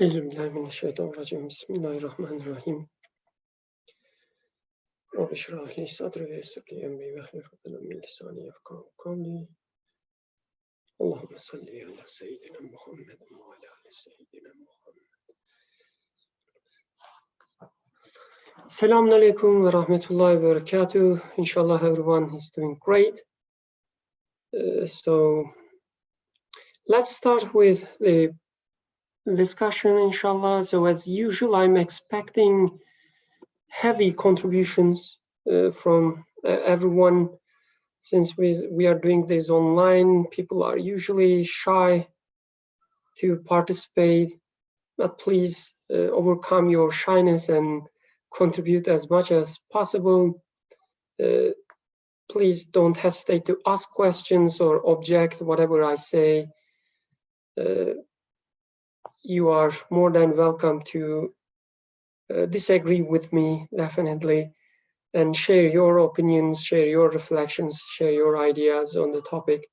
أعوذ بالله من الشيطان الرجيم بسم الله الرحمن الرحيم رب اشرح لي صدري ويسر لي أمري واحلل عقدة من لساني يفقهوا قولي اللهم صل على سيدنا محمد وعلى آل سيدنا محمد. Assalamu alaikum wa rahmatullahi wa barakatuh. Inshallah everyone is doing great. So let's start with the discussion, inshallah. So as usual, I'm expecting heavy contributions from everyone. Since we are doing this online, people are usually shy to participate, but please overcome your shyness and contribute as much as possible. Please don't hesitate to ask questions or object whatever I say. You are more than welcome to disagree with me, definitely, and share your opinions, share your reflections, share your ideas on the topic.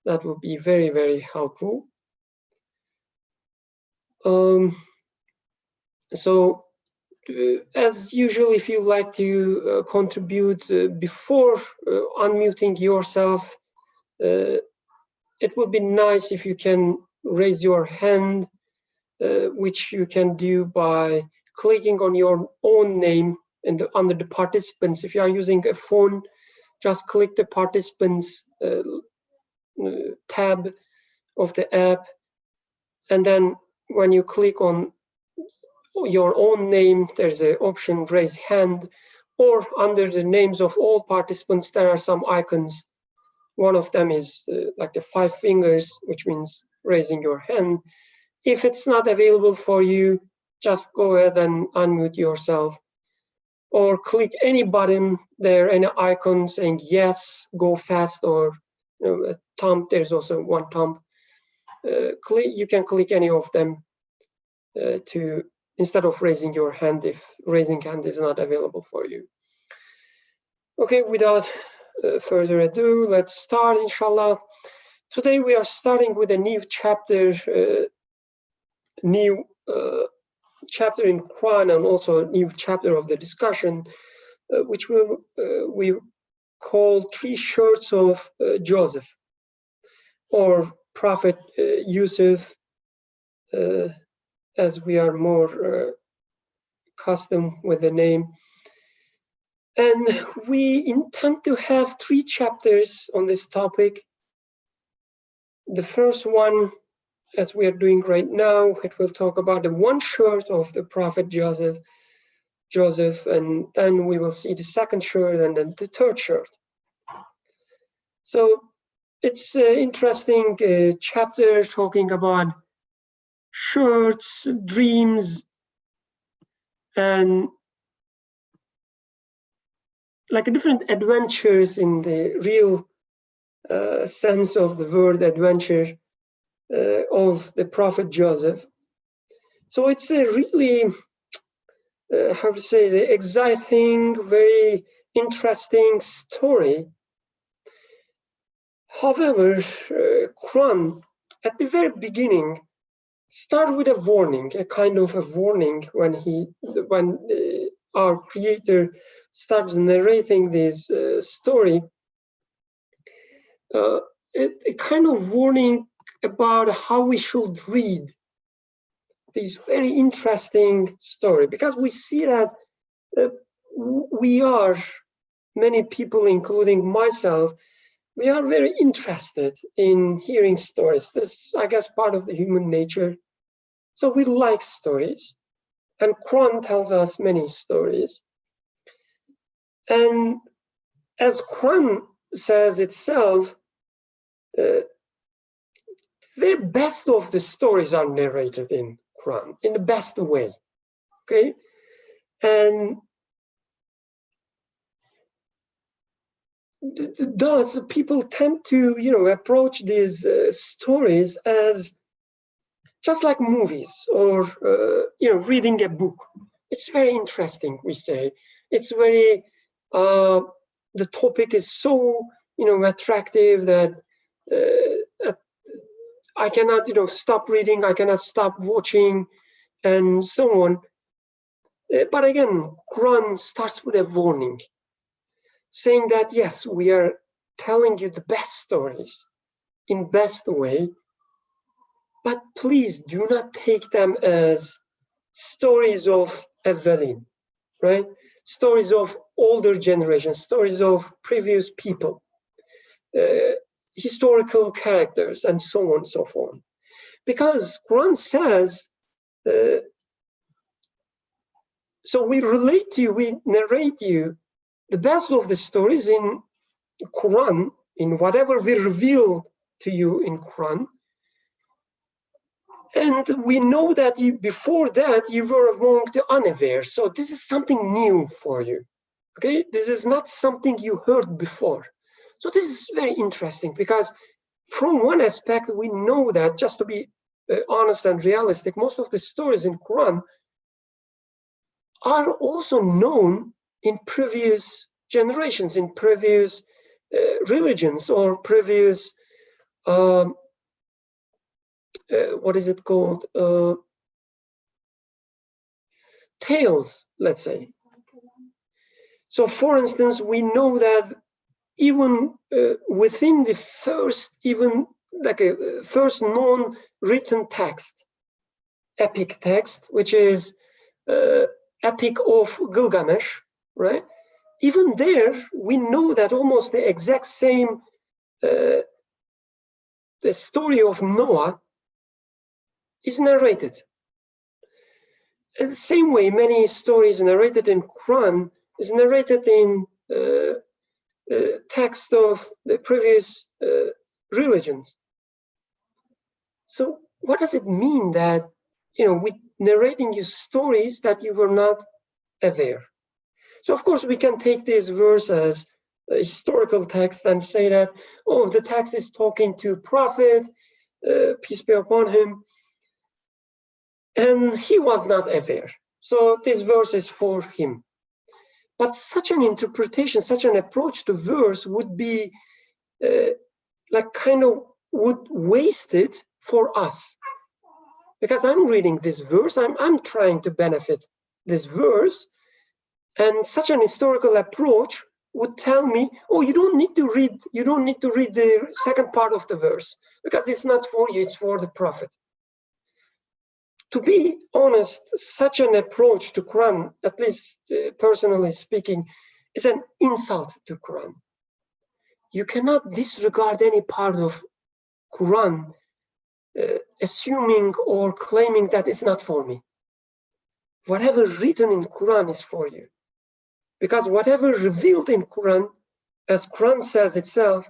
That would be very, very helpful. As usual, if you like to contribute before unmuting yourself, it would be nice if you can raise your hand, which you can do by clicking on your own name under the participants. If you are using a phone, just click the participants tab of the app, and then when you click on your own name, there's an option raise hand, or under the names of all participants there are some icons. One of them is like the 5 fingers, which means raising your hand. If it's not available for you, just go ahead and unmute yourself, or click any button there, any icon saying yes, go fast, or a thumb. There's also one thumb. You can click any of them instead of raising your hand if raising hand is not available for you. Okay, without further ado, let's start, inshallah. Today we are starting with a new chapter, chapter in Qur'an, and also a new chapter of the discussion, which we call 3 shirts of Joseph, or Prophet Yusuf, as we are more accustomed with the name. And we intend to have 3 chapters on this topic. The first one, as we are doing right now, it will talk about the 1 shirt of the Prophet Joseph, and then we will see the 2nd shirt and then the 3rd shirt. So it's an interesting chapter talking about shirts, dreams, and like different adventures in the real sense of the word adventure of the Prophet Joseph. So it's a really, how to say, the exciting, very interesting story. However, Qur'an at the very beginning start with a warning, a kind of a warning when our Creator starts narrating this story. A kind of warning about how we should read this very interesting story, because we see that many people, including myself, we are very interested in hearing stories. This, I guess, part of the human nature. So we like stories, and Qur'an tells us many stories. And as Qur'an says itself, the very best of the stories are narrated in Qur'an in the best way. Okay, and thus people tend to, approach these stories as just like movies or reading a book. It's very interesting, we say. It's very the topic is so attractive that I cannot stop reading, I cannot stop watching. and so on. But again, Quran starts with a warning, saying that yes, we are telling you the best stories in best way, but please do not take them as stories of Evelyn, right? Stories of older generations, stories of previous people, historical characters, and so on and so forth. Because Quran says, so we relate to you, we narrate you the best of the stories in Quran, in whatever we reveal to you in Quran. And we know that before that you were among the unaware. So this is something new for you. Okay, this is not something you heard before. So this is very interesting, because from one aspect, we know that, just to be honest and realistic, most of the stories in Quran are also known in previous generations, in previous religions, or previous, what is it called? Tales, let's say. So for instance, we know that even within the first, even like a first known written text, epic text, which is Epic of Gilgamesh, right? Even there, we know that almost the exact same, the story of Noah is narrated. In the same way, many stories narrated in Quran is narrated in text of the previous religions. So what does it mean that, we narrating you stories that you were not aware? So of course we can take this verse as a historical text and say that, oh, the text is talking to prophet, peace be upon him, and he was not aware. So this verse is for him. But such an interpretation, such an approach to verse would be would waste it for us. Because I'm reading this verse, I'm trying to benefit this verse, and such an historical approach would tell me, oh, you don't need to read the second part of the verse, because it's not for you, it's for the prophet. To be honest, such an approach to Quran, at least personally speaking, is an insult to Quran. You cannot disregard any part of Quran, assuming or claiming that it's not for me. Whatever written in Quran is for you. Because whatever revealed in Quran, as Quran says itself,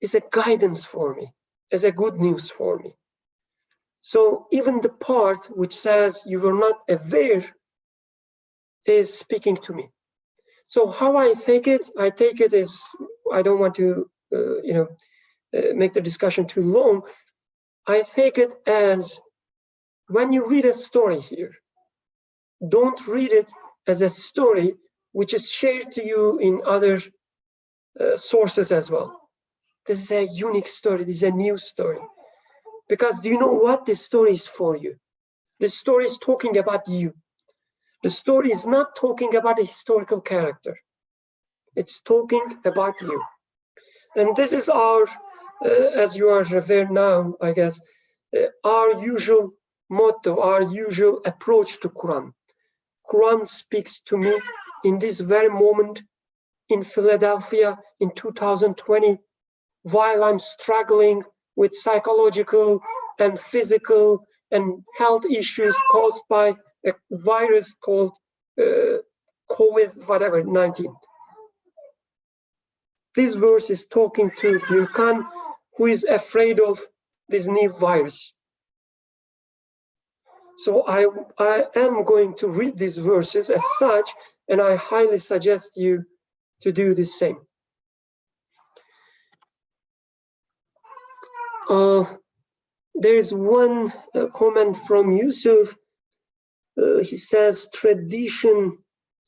is a guidance for me, is a good news for me. So even the part which says you were not aware is speaking to me. So how I take it is, I don't want to make the discussion too long. I take it as, when you read a story here, don't read it as a story which is shared to you in other sources as well. This is a unique story, this is a new story. Because do you know what? This story is for you. This story is talking about you. The story is not talking about a historical character. It's talking about you. And this is our, as you are aware now, I guess, our usual motto, our usual approach to Quran. Quran speaks to me in this very moment in Philadelphia in 2020, while I'm struggling with psychological and physical and health issues caused by a virus called COVID-19. This verse is talking to Birkan, who is afraid of this new virus. So I am going to read these verses as such, and I highly suggest you to do the same. There is one comment from Yusuf. He says, tradition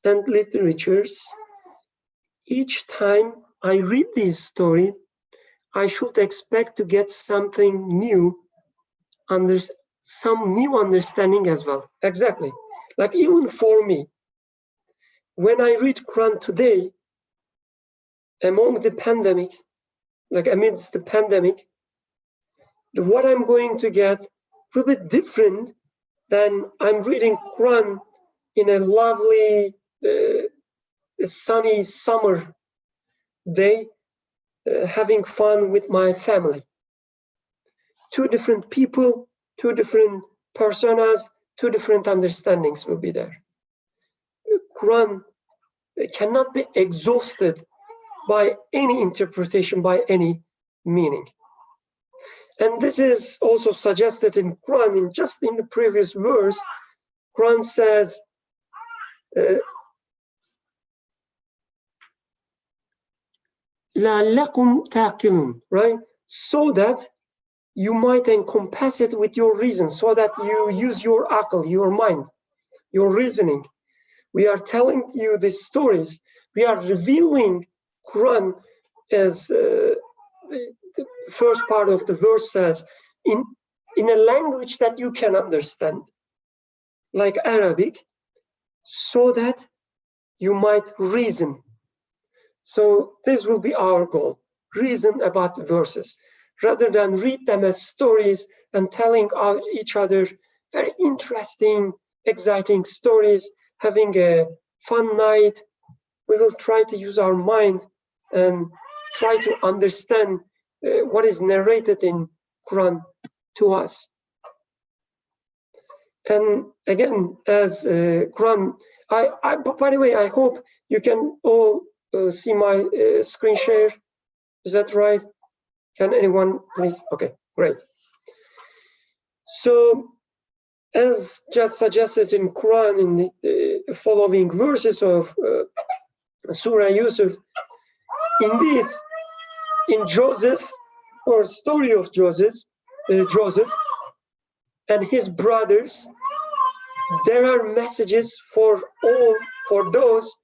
and literatures. Each time I read this story, I should expect to get something new, some new understanding as well. Exactly. Like even for me, when I read Quran today, among the pandemic, like amidst the pandemic, what I'm going to get will be different than I'm reading Quran in a lovely sunny summer day, having fun with my family. Two different people, two different personas, two different understandings will be there. Quran cannot be exhausted by any interpretation, by any meaning. And this is also suggested in Quran, just in the previous verse. Quran says, لَعَلَّكُمْ تَعْقِلُونَ, right? So that you might encompass it with your reason, so that you use your aql, your mind, your reasoning. We are telling you these stories. We are revealing Quran, as the first part of the verse says, in a language that you can understand, like Arabic, so that you might reason. So this will be our goal, reason about verses, rather than read them as stories and telling each other very interesting, exciting stories, having a fun night. We will try to use our mind and try to understand what is narrated in Quran to us. And again, as Quran, by the way, I hope you can all see my screen share. Is that right? Can anyone please? Okay, great. So, as just suggested in Quran, in the following verses of Surah Yusuf, indeed, in Joseph, or story of Joseph and his brothers, there are messages for those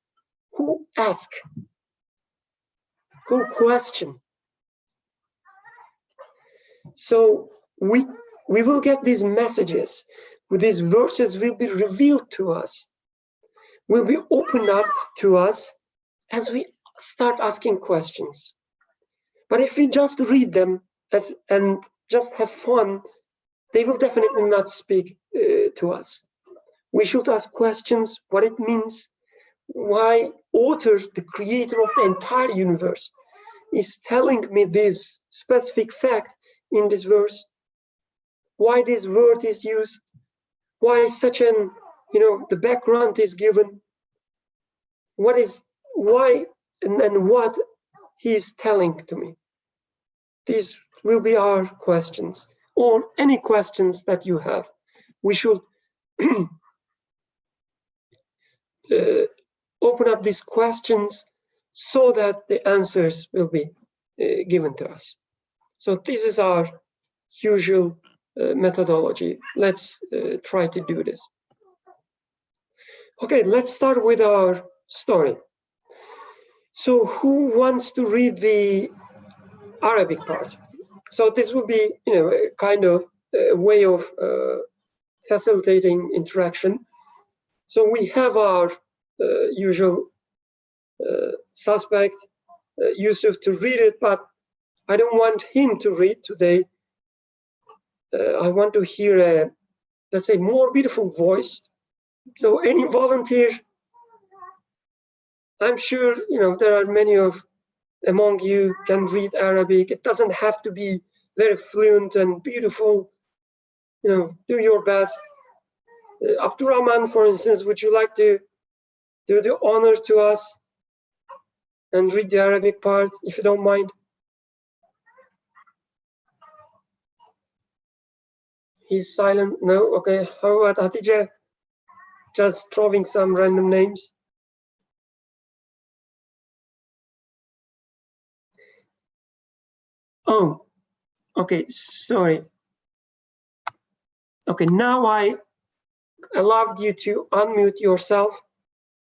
who ask, who question. So we will get these messages, these verses will be revealed to us, will be opened up to us as we start asking questions. But if we just read them and just have fun, they will definitely not speak to us. We should ask questions, what it means, why author, the creator of the entire universe, is telling me this specific fact in this verse, why this word is used, why such an, the background is given, why and what he is telling to me. These will be our questions, or any questions that you have. We should open up these questions so that the answers will be given to us. So this is our usual methodology. Let's try to do this. Okay, let's start with our story. So who wants to read the Arabic part? So this will be, a kind of way of facilitating interaction. So we have our usual suspect, Yusuf, to read it, but I don't want him to read today. I want to hear a, let's say, more beautiful voice. So any volunteer? I'm sure, there are many among you can read Arabic. It doesn't have to be very fluent and beautiful. Do your best. Abdurrahman, for instance, would you like to do the honor to us and read the Arabic part, if you don't mind? He's silent. No? Okay. How about Hatice? Just throwing some random names. Oh, okay. Sorry. Okay. Now I allowed you to unmute yourself,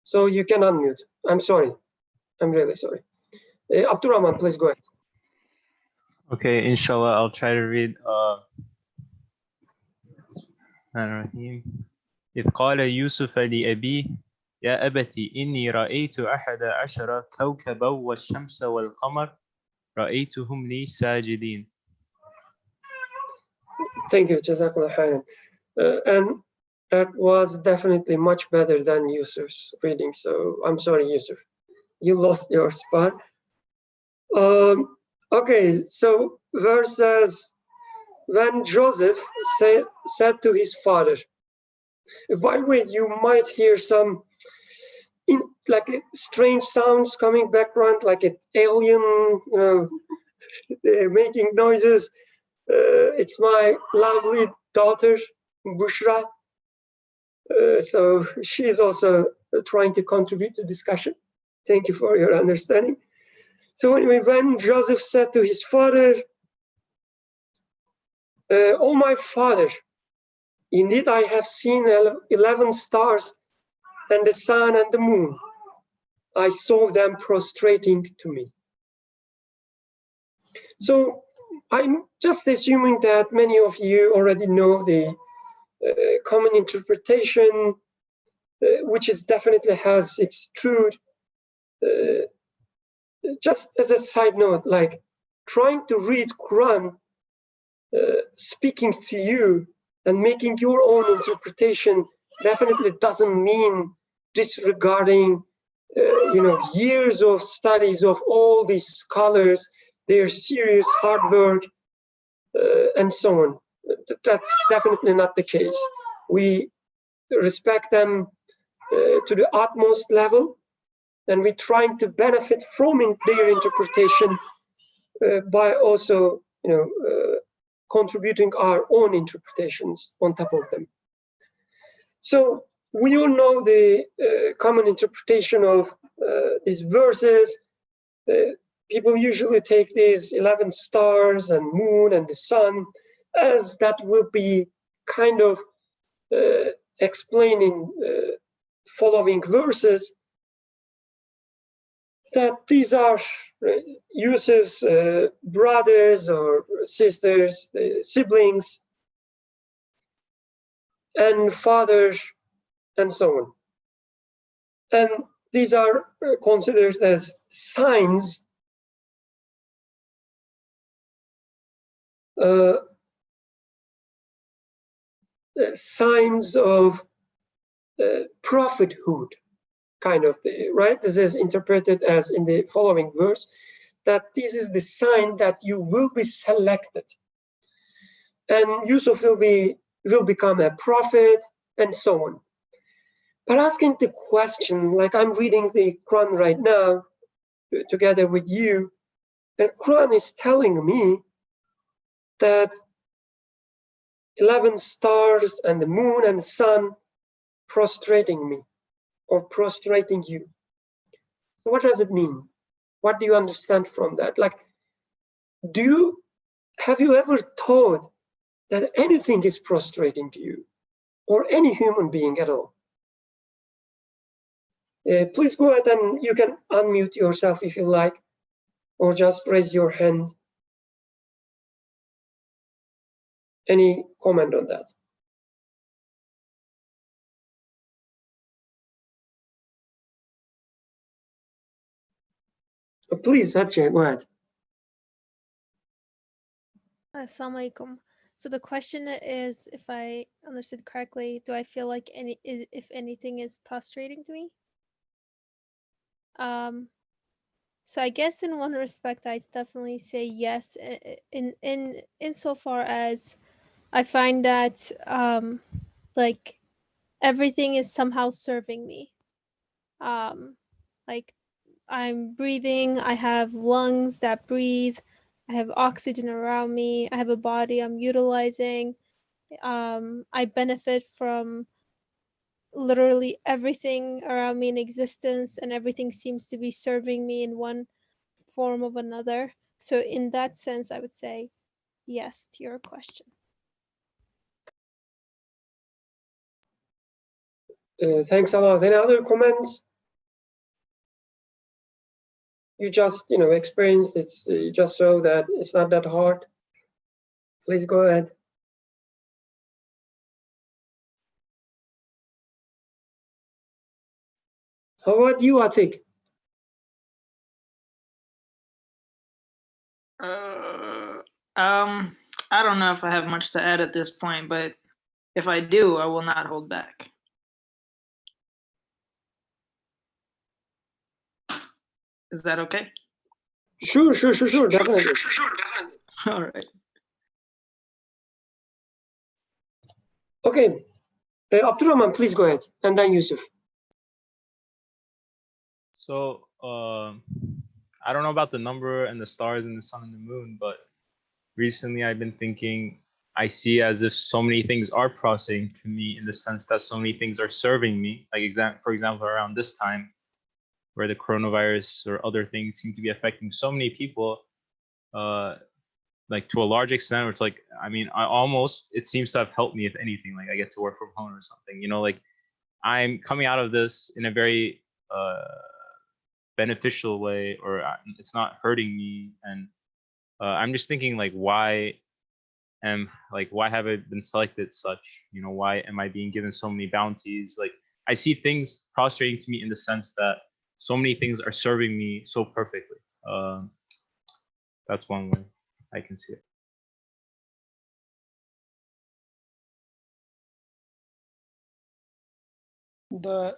so you can unmute. I'm sorry. I'm really sorry. Abdurrahman, please go ahead. Okay, inshallah, I'll try to read الرحمن الرحيم. إذ قال يوسف لأبيه يا أبت إني رأيت 11 كوكبا والشمس والقمر رأيتهم لي ساجدين. Thank you, Jazakallah khairan. And that was definitely much better than Yusuf's reading. So I'm sorry, Yusuf, you lost your spot. Okay, so verse says, when Joseph said to his father, by the way, you might hear some like strange sounds coming background, like an alien, making noises. It's my lovely daughter, Bushra. So she's also trying to contribute to discussion. Thank you for your understanding. So anyway, when Joseph said to his father, oh my father, indeed I have seen 11 stars and the sun and the moon. I saw them prostrating to me. So I'm just assuming that many of you already know the common interpretation, which is definitely has its truth. Just as a side note, like trying to read Quran, speaking to you and making your own interpretation definitely doesn't mean disregarding years of studies of all these scholars, their serious hard work, and so on. That's definitely not the case. We respect them to the utmost level, and we're trying to benefit from their interpretation by also, contributing our own interpretations on top of them. So we all know the common interpretation of these verses. People usually take these 11 stars and moon and the sun as that will be kind of explaining following verses, that these are Yusuf's brothers or sisters, siblings, and fathers, and so on. And these are considered as signs signs of prophethood, kind of, right? This is interpreted as in the following verse, that this is the sign that you will be selected, and Yusuf will become a prophet, and so on. But asking the question, like I'm reading the Quran right now together with you, and Quran is telling me that 11 stars and the moon and the sun prostrating me or prostrating you. What does it mean? What do you understand from that? Like, have you ever thought that anything is prostrating to you, or any human being at all? Please go ahead and you can unmute yourself if you like, or just raise your hand. Any comment on that? Please, Hatice, go ahead. Assalamu alaikum. So the question is, if I understood correctly, do I feel like if anything is prostrating to me? So I guess in one respect, I'd definitely say yes. Insofar as I find that like everything is somehow serving me. Like I'm breathing, I have lungs that breathe, I have oxygen around me, I have a body I'm utilizing. I benefit from literally everything around me in existence, and everything seems to be serving me in one form of another. So in that sense, I would say yes to your question. Thanks a lot. Any other comments? You just, experienced it. You just show that it's not that hard. Please go ahead. How about you, Atik? I don't know if I have much to add at this point, but if I do, I will not hold back. Is that okay? Sure, definitely. All right. Okay, Abdurrahman, please go ahead, and then Yusuf. So I don't know about the number and the stars and the sun and the moon, but recently I've been thinking, I see as if so many things are processing to me in the sense that so many things are serving me. Like for example, around this time where the coronavirus or other things seem to be affecting so many people, like to a large extent, or it's like, I mean, it seems to have helped me, if anything. Like I get to work from home or something, you know, like I'm coming out of this in a very beneficial way, or it's not hurting me. And I'm just thinking, like, why have I been selected such? You know, why am I being given so many bounties? Like I see things prostrating to me in the sense that so many things are serving me so perfectly. That's one way I can see it.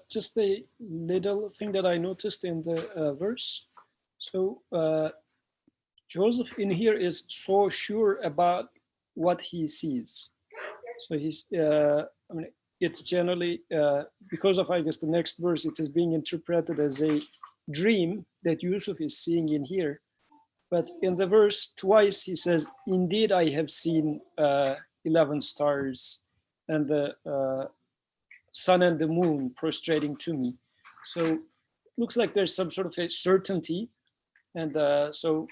Just a little thing that I noticed in the verse. So Joseph in here is so sure about what he sees. So he's, I mean, it's generally, because of, I guess, the next verse, it is being interpreted as a dream that Yusuf is seeing in here. But in the verse twice, he says, indeed, I have seen 11 stars and the sun and the moon prostrating to me. So it looks like there's some sort of a certainty. And so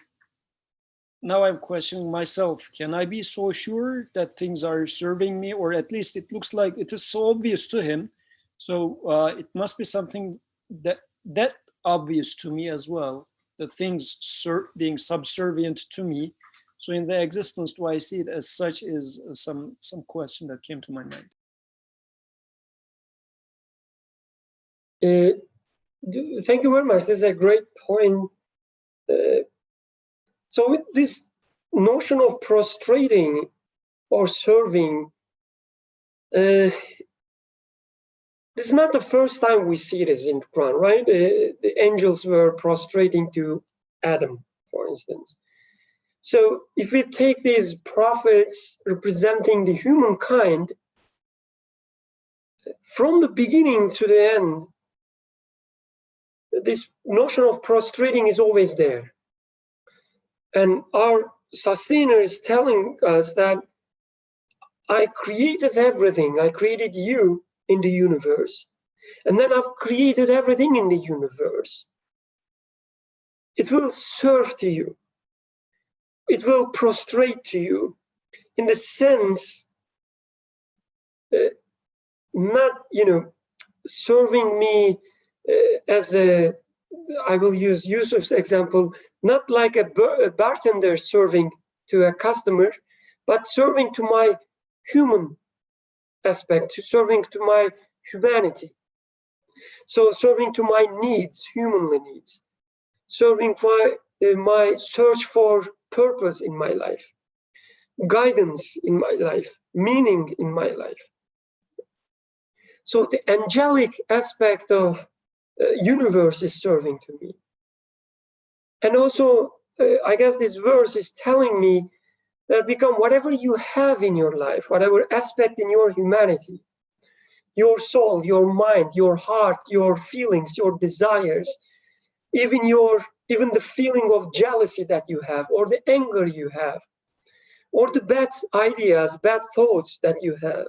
now I'm questioning myself, can I be so sure that things are serving me? Or at least it looks like it is so obvious to him. So it must be something that obvious to me as well, the things being subservient to me. So in the existence, do I see it as such, is some question that came to my mind. Thank you very much. This is a great point. So with this notion of prostrating or serving, this is not the first time we see this in Quran, right? The angels were prostrating to Adam, for instance. So if we take these prophets representing the humankind, from the beginning to the end, this notion of prostrating is always there. And our sustainer is telling us that I created everything. I created you in the universe. And then I've created everything in the universe. It will serve to you. It will prostrate to you in the sense, not, serving me as a, I will use Yusuf's example, not like a bartender serving to a customer, but serving to my human aspect, serving to my humanity. So serving to my needs, humanly needs, serving for my search for purpose in my life, guidance in my life, meaning in my life. So the angelic aspect of universe is serving to me. And also, I guess this verse is telling me that become whatever you have in your life, whatever aspect in your humanity, your soul, your mind, your heart, your feelings, your desires, even the feeling of jealousy that you have, or the anger you have, or the bad ideas, bad thoughts that you have,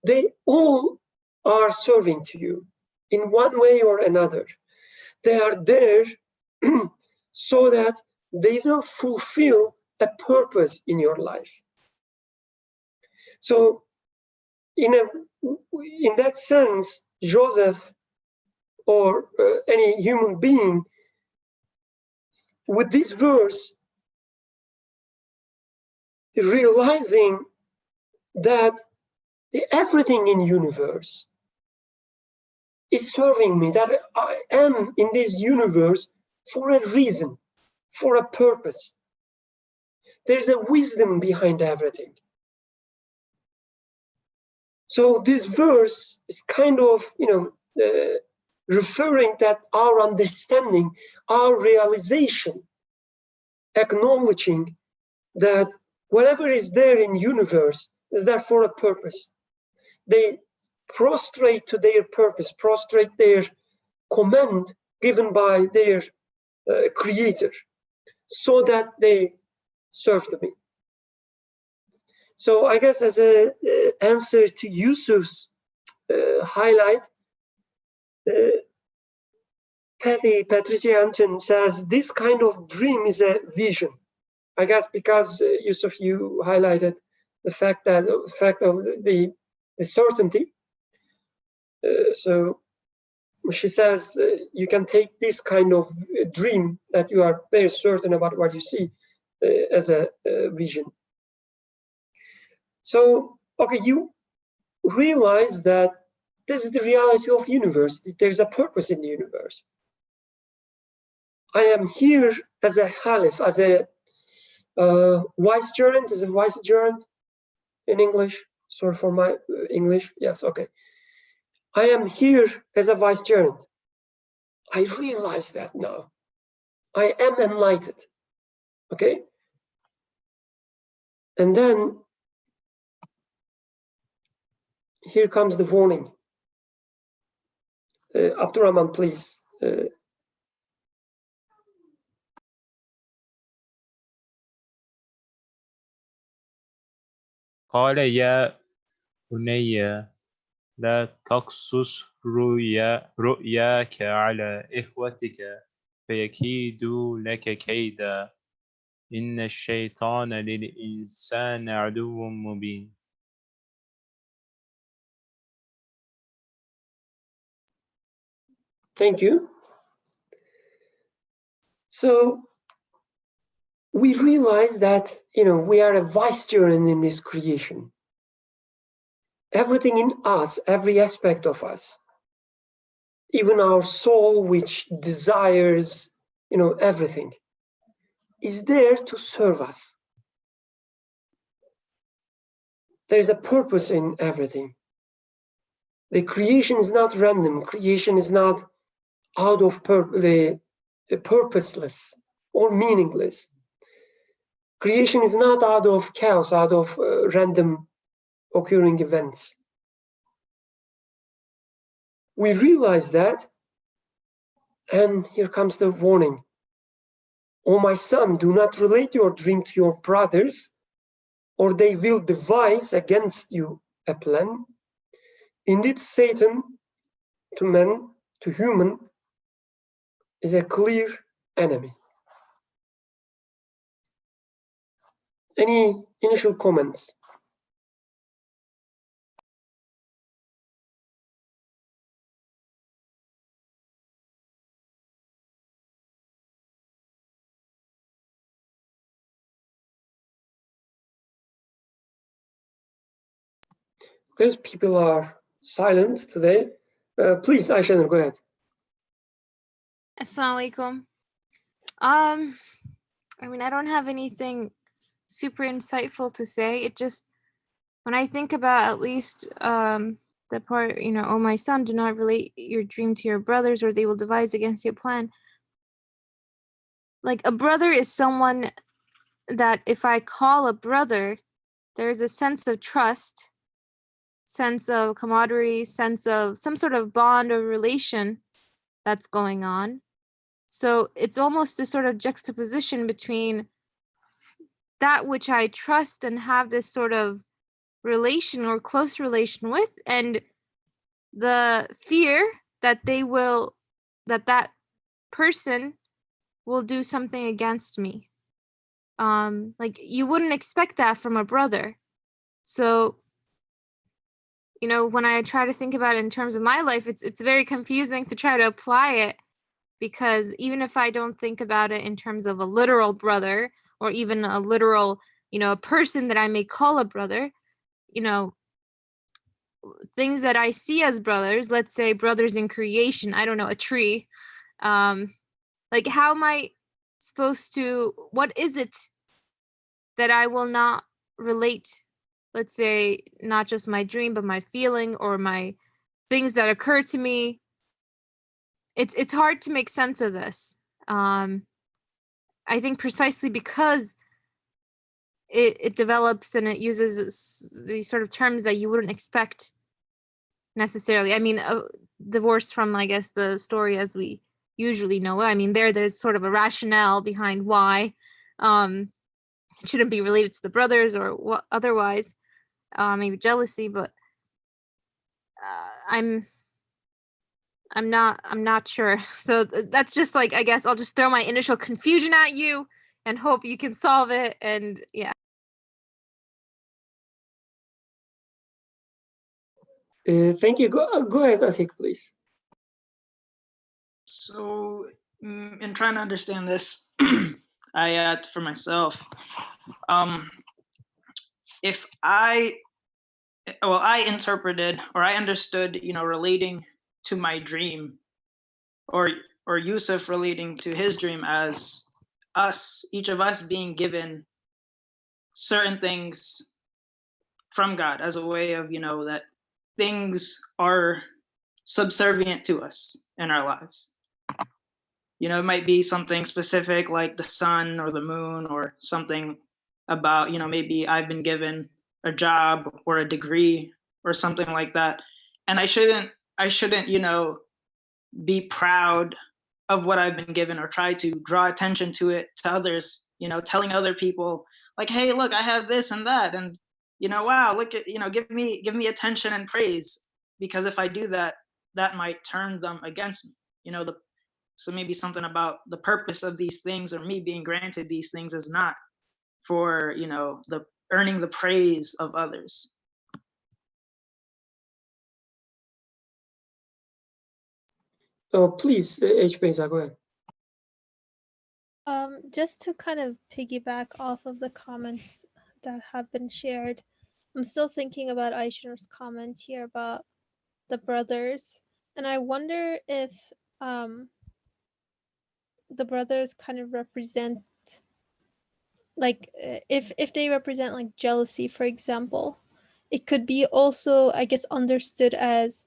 they all are serving to you in one way or another. They are there so that they will fulfill a purpose in your life. So in that sense, Joseph or any human being with this verse realizing that everything in universe is serving me, that I am in this universe for a reason, for a purpose. There's a wisdom behind everything. So this verse is kind of, referring that our understanding, our realization, acknowledging that whatever is there in universe is there for a purpose. They prostrate to their purpose, prostrate their command given by their creator, so that they serve to me. So I guess as an answer to Yusuf's highlight, Patricia Anton says this kind of dream is a vision. I guess because Yusuf, you highlighted the fact of the certainty. So she says you can take this kind of dream that you are very certain about what you see as a vision. So, okay, you realize that this is the reality of the universe. There's a purpose in the universe. I am here as a Halif, as a vicegerent. Is it vicegerent in English? Sorry for my English. Yes, okay. I am here as a vicegerent. I realize that now. I am enlightened. Okay? And then here comes the warning. Abdurrahman, please. قال يا بني لا تقصص رؤياك على إخوتك فيكيدوا لك كيدا إن الشيطان للإنسان عدو مبين. Thank you. So we realize that, we are a vicegerent in this creation. Everything in us, every aspect of us, even our soul, which desires, everything, is there to serve us. There's a purpose in everything. The creation is not random. Creation is not out of purposeless or meaningless. Creation is not out of chaos, out of random occurring events. We realize that, and here comes the warning. O my son, do not relate your dream to your brothers, or they will devise against you a plan. Indeed, Satan, to men, to human, is a clear enemy. Any initial comments? Because people are silent today. Please, Aisha, go ahead. Assalamu alaikum. I don't have anything super insightful to say. It just, when I think about at least the part, oh my son, do not relate your dream to your brothers or they will devise against you a plan. Like a brother is someone that if I call a brother, there's a sense of trust, sense of camaraderie, sense of some sort of bond or relation that's going on. So it's almost this sort of juxtaposition between that which I trust and have this sort of relation or close relation with, and the fear that that person will do something against me. Like you wouldn't expect that from a brother. So, when I try to think about it in terms of my life, it's very confusing to try to apply it, because even if I don't think about it in terms of a literal brother or even a literal, a person that I may call a brother, things that I see as brothers, let's say brothers in creation, I don't know, a tree, like how am I supposed to, what is it that I will not relate, let's say not just my dream, but my feeling or my things that occur to me? It's hard to make sense of this. I think precisely because it develops and it uses these sort of terms that you wouldn't expect necessarily. I mean, divorced from, I guess, the story as we usually know it. I mean, there's sort of a rationale behind why it shouldn't be related to the brothers or what otherwise, maybe jealousy, but I'm not sure. So that's just like, I guess I'll just throw my initial confusion at you and hope you can solve it. And yeah. Thank you. Go ahead, Atik, please. So, in trying to understand this, for myself, if I interpreted or I understood, relating to my dream, or Yusuf relating to his dream as each of us being given certain things from God as a way of, that things are subservient to us in our lives. It might be something specific like the sun or the moon, or something about, maybe I've been given a job or a degree or something like that. And I shouldn't, be proud of what I've been given or try to draw attention to it to others, telling other people like, hey, look, I have this and that. And, wow, look at, give me attention and praise, because if I do that, that might turn them against me. So maybe something about the purpose of these things, or me being granted these things, is not for, the earning the praise of others. Oh, please, H. Beza, go ahead. Just to kind of piggyback off of the comments that have been shared, I'm still thinking about Aisha's comment here about the brothers, and I wonder if the brothers kind of represent, like, if they represent like jealousy, for example, it could be also, I guess, understood as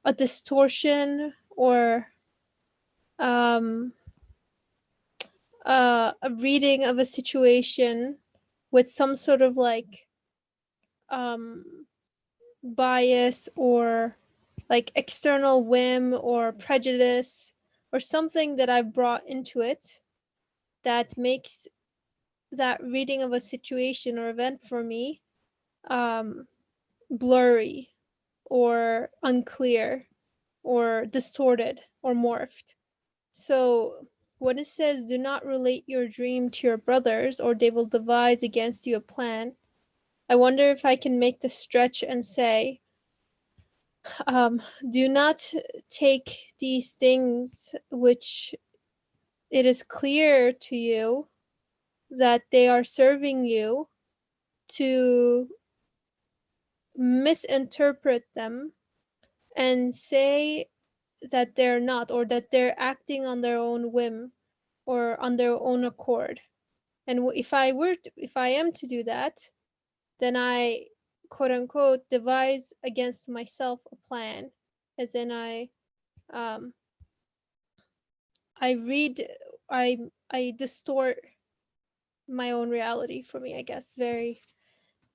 a distortion or a reading of a situation with some sort of like bias or like external whim or prejudice or something that I've brought into it that makes that reading of a situation or event for me blurry or unclear or distorted or morphed. So when it says, do not relate your dream to your brothers, or they will devise against you a plan, I wonder if I can make the stretch and say, do not take these things which it is clear to you that they are serving you, to misinterpret them and say that they're not, or that they're acting on their own whim or on their own accord. And if I am to do that, then I, quote unquote, devise against myself a plan, as in I distort my own reality for me, I guess. Very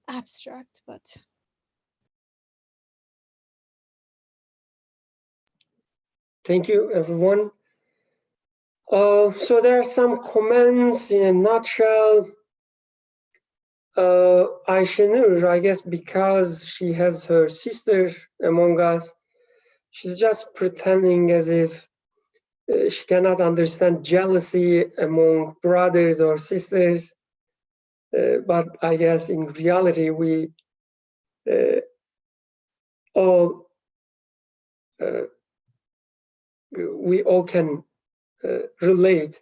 abstract, but Thank you, everyone. So there are some comments in a nutshell. Ayşenur, I guess because she has her sister among us, she's just pretending as if she cannot understand jealousy among brothers or sisters. But I guess in reality, we all can relate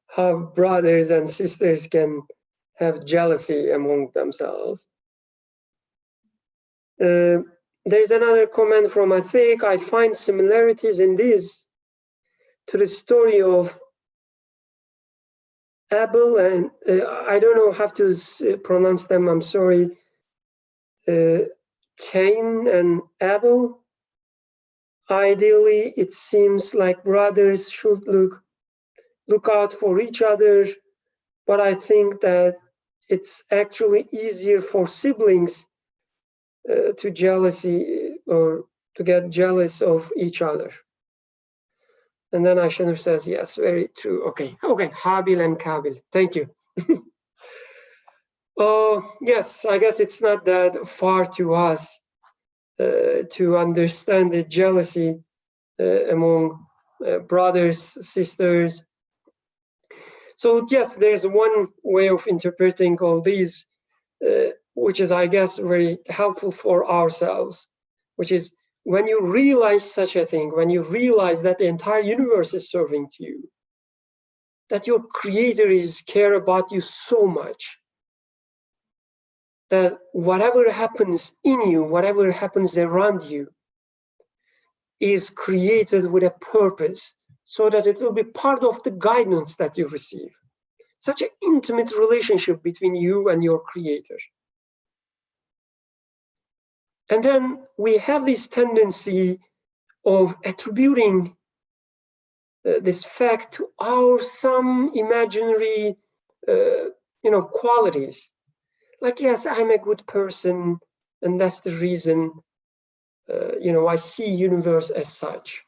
how brothers and sisters can have jealousy among themselves. There's another comment from Athik. I find similarities in this to the story of Abel and I don't know how to pronounce them, I'm sorry. Cain and Abel. Ideally, it seems like brothers should look out for each other, but I think that it's actually easier for siblings to jealousy or to get jealous of each other. And then Aishanur says, yes, very true. Okay, Habil and Kabil, thank you. Yes, I guess it's not that far to us to understand the jealousy among brothers, sisters. So yes, there's one way of interpreting all these, which is, I guess, very helpful for ourselves, which is when you realize such a thing, when you realize that the entire universe is serving to you, that your creator is care about you so much, that whatever happens in you, whatever happens around you, is created with a purpose so that it will be part of the guidance that you receive. Such an intimate relationship between you and your creator. And then we have this tendency of attributing this fact to our some imaginary qualities. Like, yes, I'm a good person, and that's the reason I see universe as such.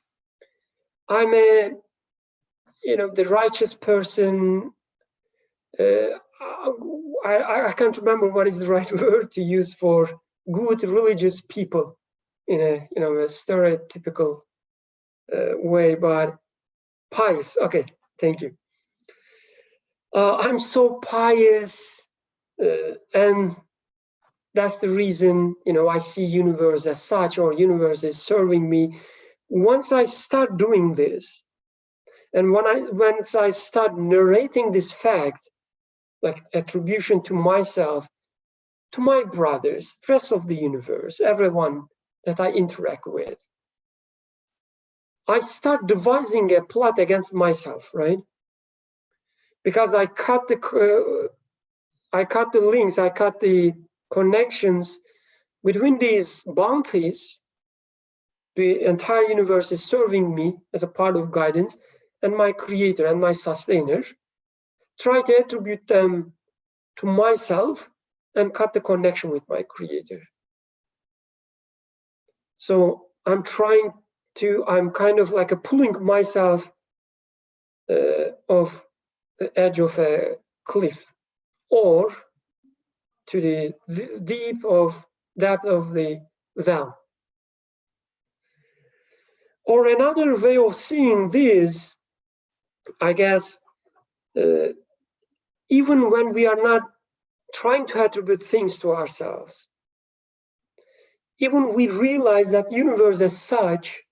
I'm the righteous person. I can't remember what is the right word to use for good religious people in a a stereotypical way, but pious. Okay, thank you. I'm so pious, and that's the reason I see universe as such, or universe is serving me. Once I start doing this, and once I start narrating this fact, like attribution to myself, to my brothers, rest of the universe, everyone that I interact with, I start devising a plot against myself, right? Because I cut the links, I cut the connections between these bounties. The entire universe is serving me as a part of guidance, and my creator and my sustainer. Try to attribute them to myself and cut the connection with my creator. So I'm kind of like pulling myself off the edge of a cliff, or to the depth of the well. Or another way of seeing this, I guess, even when we are not trying to attribute things to ourselves, even we realize that universe as such,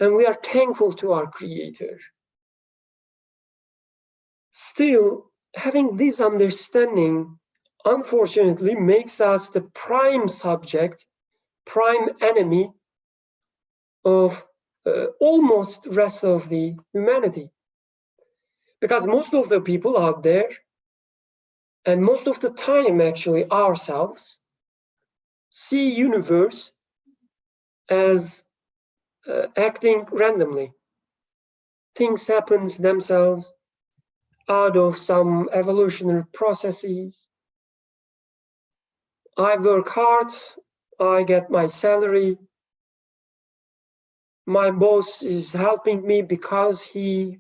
and we are thankful to our creator. Still, having this understanding, unfortunately, makes us the prime subject, prime enemy of almost the rest of the humanity. Because most of the people out there, and most of the time actually ourselves, see universe as acting randomly. Things happen themselves out of some evolutionary processes. I work hard, I get my salary. My boss is helping me because he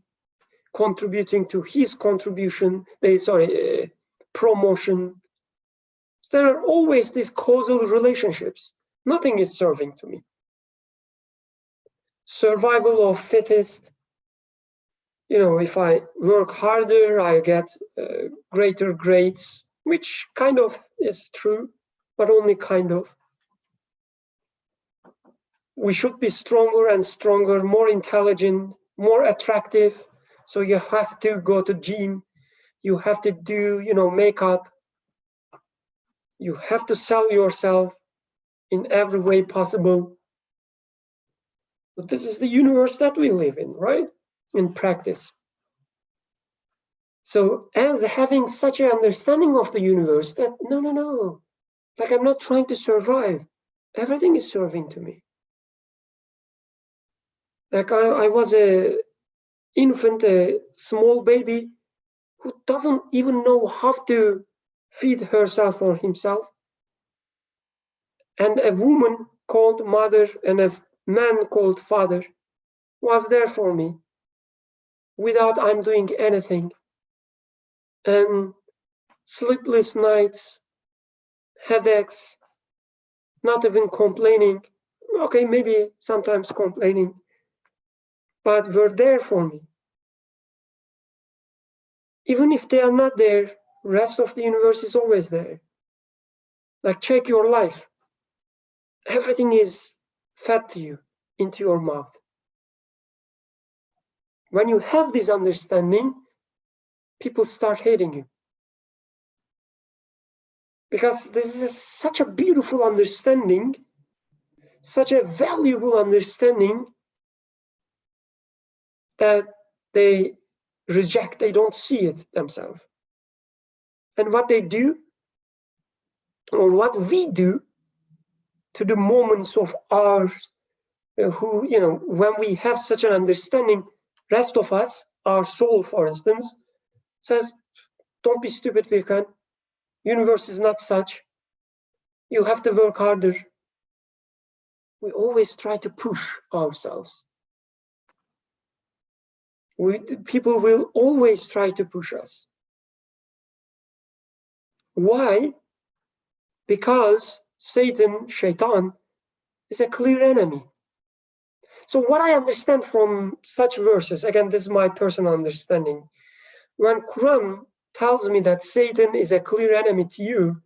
contributing to his contribution, promotion. There are always these causal relationships. Nothing is serving to me. Survival of fittest. If I work harder, I get greater grades, which kind of is true, but only kind of. We should be stronger and stronger, more intelligent, more attractive. So you have to go to gym, you have to do, makeup, you have to sell yourself in every way possible. But this is the universe that we live in, right? In practice. So as having such an understanding of the universe that, no, like I'm not trying to survive. Everything is serving to me. Like I was a infant, a small baby who doesn't even know how to feed herself or himself. And a woman called mother and a man called father was there for me without I'm doing anything. And sleepless nights, headaches, not even complaining. Okay, maybe sometimes complaining, but were there for me. Even if they are not there, rest of the universe is always there. Like check your life. Everything is fed to you into your mouth. When you have this understanding, people start hating you. Because this is such a beautiful understanding, such a valuable understanding that they reject, they don't see it themselves. And what they do, or what we do to the moments of ours, who, when we have such an understanding, rest of us, our soul, for instance, says, don't be stupid, Virkan. Universe is not such. You have to work harder. We always try to push ourselves. People will always try to push us. Why? Because Satan, Shaitan, is a clear enemy. So what I understand from such verses, again, this is my personal understanding. When Qur'an tells me that Satan is a clear enemy to you,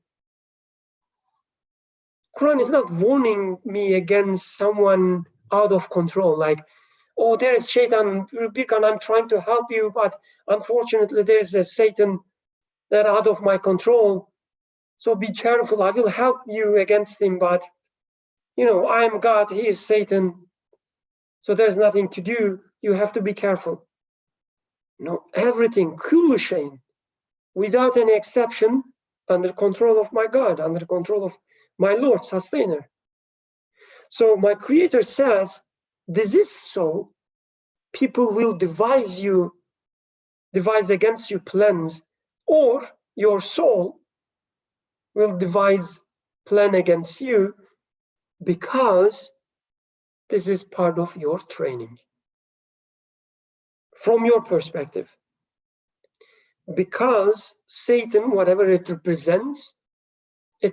Qur'an is not warning me against someone out of control, like, oh, there is Shaitan, Birkan, I'm trying to help you, but unfortunately there is a Satan that out of my control. So be careful, I will help you against him, but I'm God, he is Satan. So there's nothing to do, you have to be careful. No, everything, kullu shayin, without any exception, under control of my God, under control of my Lord, sustainer. So my Creator says, this is so, people will devise against you plans, or your soul will devise plan against you, because this is part of your training. From your perspective. Because Satan, whatever it represents a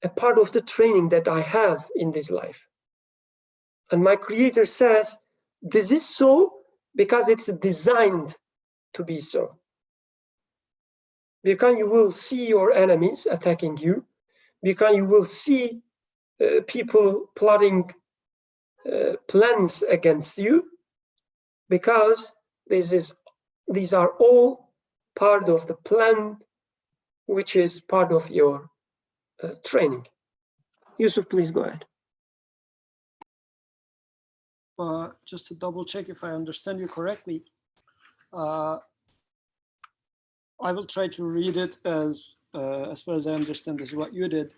part of the training that I have in this life. And my Creator says, this is so because it's designed to be so. Because you will see your enemies attacking you, because you will see people plotting plans against you, because these are all part of the plan, which is part of your training. Yusuf, please go ahead. Just to double check if I understand you correctly, I will try to read it as far as I understand this is what you did,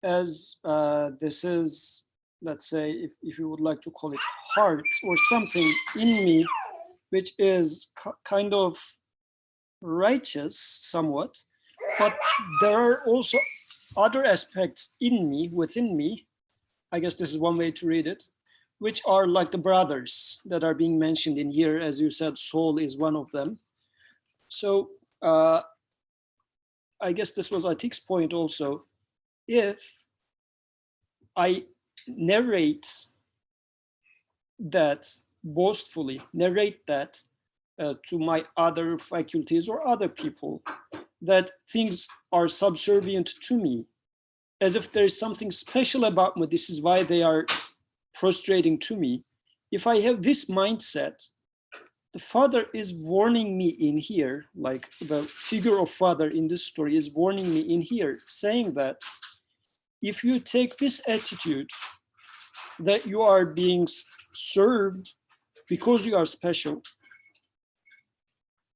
as this is, let's say, if you would like to call it heart or something in me, which is kind of righteous somewhat, but there are also other aspects in me, within me, I guess this is one way to read it, which are like the brothers that are being mentioned in here. As you said, soul is one of them. So I guess this was Atik's point also. If I narrate that boastfully, to my other faculties or other people, that things are subservient to me, as if there is something special about me, this is why they are prostrating to me. If I have this mindset, the father is warning me in here, like the figure of father in this story is warning me in here, saying that if you take this attitude that you are being served because you are special,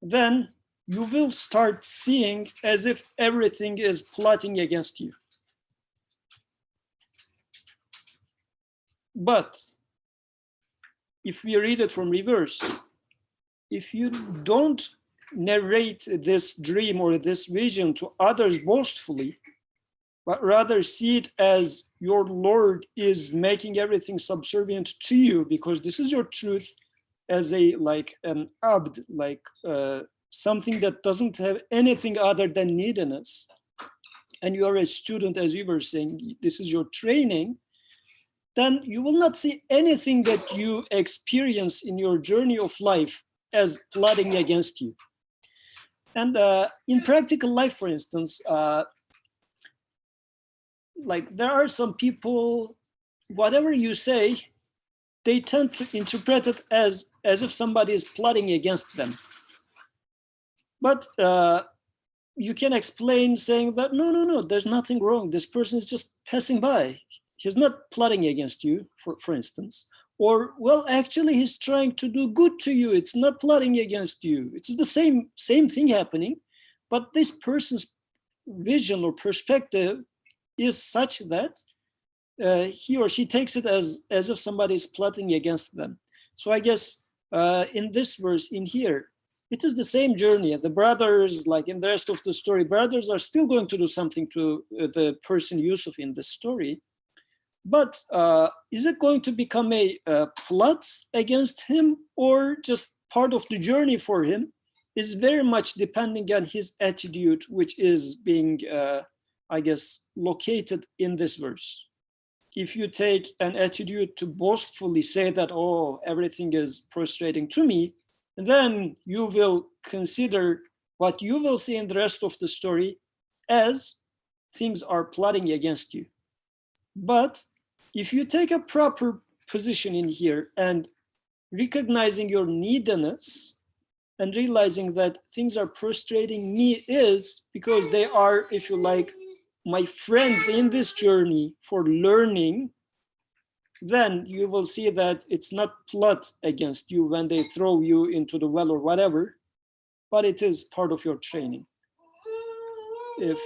then you will start seeing as if everything is plotting against you. But if we read it from reverse, if you don't narrate this dream or this vision to others boastfully, but rather see it as your Lord is making everything subservient to you because this is your truth, as a like an abd, like something that doesn't have anything other than neediness, and you are a student, as you were saying, this is your training, then you will not see anything that you experience in your journey of life as plotting against you. And in practical life, for instance, like there are some people, whatever you say, they tend to interpret it as if somebody is plotting against them. But you can explain saying that, no, there's nothing wrong. This person is just passing by. He's not plotting against you, for instance. Or, well, actually, he's trying to do good to you. It's not plotting against you. It's the same thing happening. But this person's vision or perspective is such that he or she takes it as if somebody is plotting against them. So I guess in this verse in here, it is the same journey. The brothers, like in the rest of the story, brothers are still going to do something to the person Yusuf in the story. But is it going to become a plot against him, or just part of the journey for him? Is very much depending on his attitude, which is being, I guess, located in this verse. If you take an attitude to boastfully say that, oh, everything is prostrating to me, then you will consider what you will see in the rest of the story as things are plotting against you. But if you take a proper position in here and recognizing your neediness and realizing that things are prostrating me is because they are, if you like, my friends in this journey for learning, then you will see that it's not plot against you when they throw you into the well or whatever, but it is part of your training, if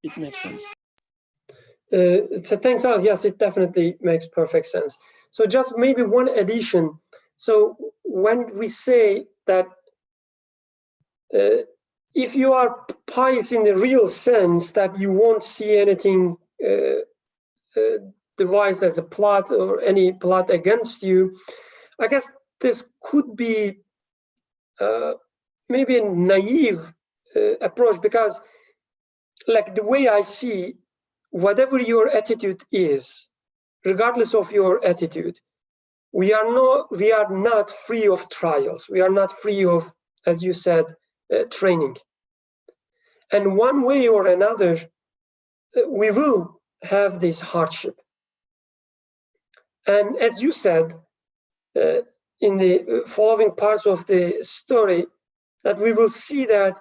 it makes sense. So thanks, Al. Yes, it definitely makes perfect sense. So just maybe one addition. So when we say that if you are pious in the real sense, that you won't see anything devised as a plot or any plot against you, I guess this could be maybe a naive approach, because like the way I see, whatever your attitude is, regardless of your attitude, we are not free of trials. We are not free of, as you said, training. And one way or another, we will have this hardship. And as you said, in the following parts of the story, that we will see that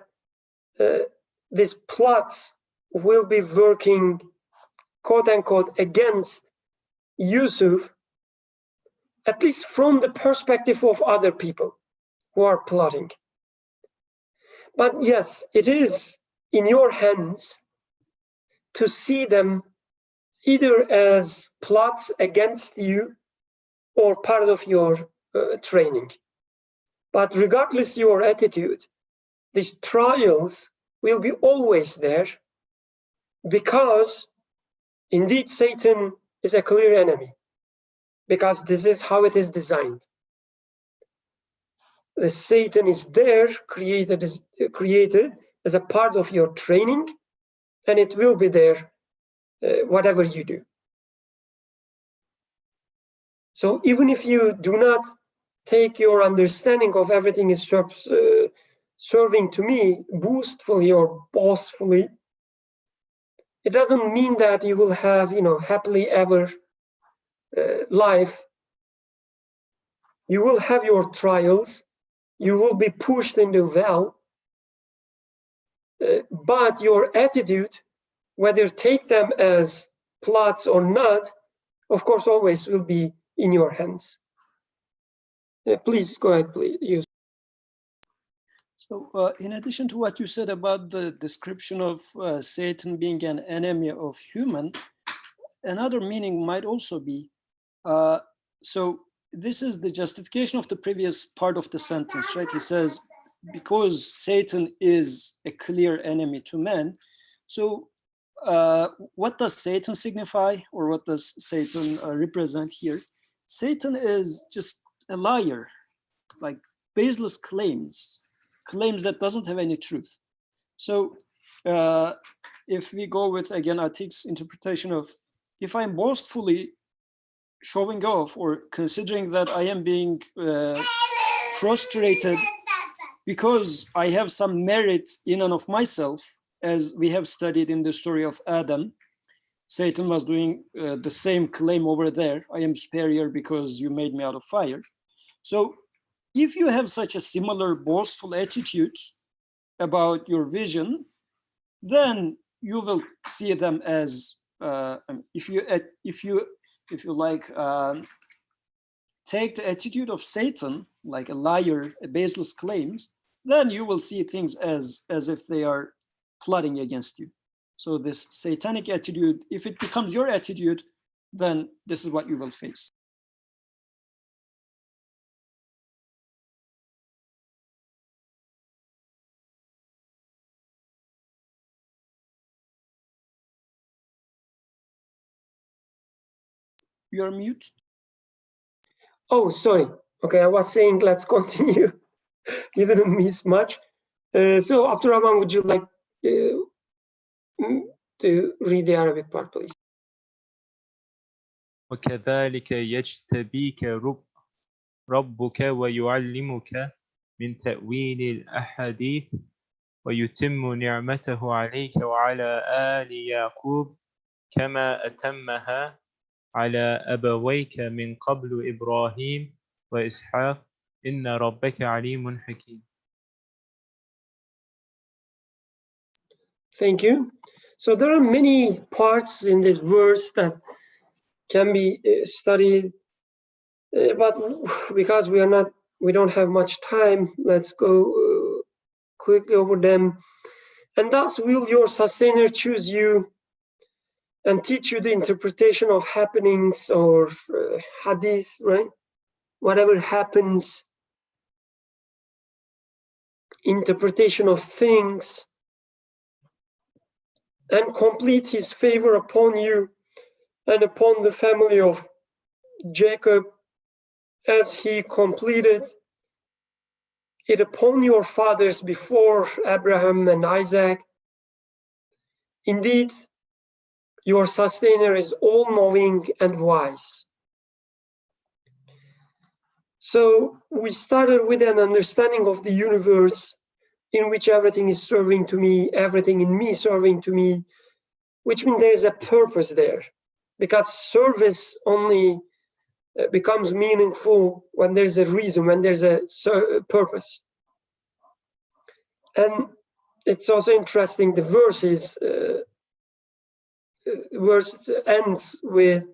these plots will be working, quote unquote, against Yusuf, at least from the perspective of other people who are plotting. But yes, it is in your hands to see them either as plots against you or part of your training. But regardless your attitude, these trials will be always there, because indeed Satan is a clear enemy, because this is how it is designed. The Satan is there, created as a part of your training, and it will be there whatever you do. So even if you do not take your understanding of everything is serving to me boastfully or boastfully, it doesn't mean that you will have, happily ever life. You will have your trials. You will be pushed in the well. But your attitude, whether take them as plots or not, of course, always will be in your hands. Please go ahead, please. Use. So in addition to what you said about the description of Satan being an enemy of human, another meaning might also be, so this is the justification of the previous part of the sentence, right? He says, because Satan is a clear enemy to man. So what does Satan signify, or what does Satan represent here? Satan is just a liar, like baseless claims that doesn't have any truth. So if we go with, again, Atik's interpretation of, if I'm boastfully showing off or considering that I am being prostrated because I have some merit in and of myself, as we have studied in the story of Adam, Satan was doing the same claim over there. I am superior because you made me out of fire. So if you have such a similar boastful attitude about your vision, then you will see them as, if you like, take the attitude of Satan, like a liar, a baseless claims, then you will see things as if they are plotting against you. So this satanic attitude, if it becomes your attitude, then this is what you will face. You're mute. Oh, sorry. Okay, I was saying let's continue. You didn't miss much. So, Abdurrahman, would you like to read the Arabic part, please? وكذلك يجتبيك ربك ويعلمك من تأويل الأحاديث ويتم نعمته عليك وعلى آل يعقوب كما أتمها على أبويك من قبل إبراهيم وإسحاق إن ربك عليم حكيم. Thank you. So there are many parts in this verse that can be studied, but because we don't have much time, let's go quickly over them. And thus will your sustainer choose you and teach you the interpretation of happenings or hadith, right? Whatever happens, interpretation of things, and complete his favor upon you and upon the family of Jacob as he completed it upon your fathers before Abraham and Isaac. Indeed, your sustainer is all-knowing and wise. So we started with an understanding of the universe in which everything is serving to me, everything in me serving to me, which means there is a purpose there, because service only becomes meaningful when there's a reason, when there's a purpose. And it's also interesting, the verse ends with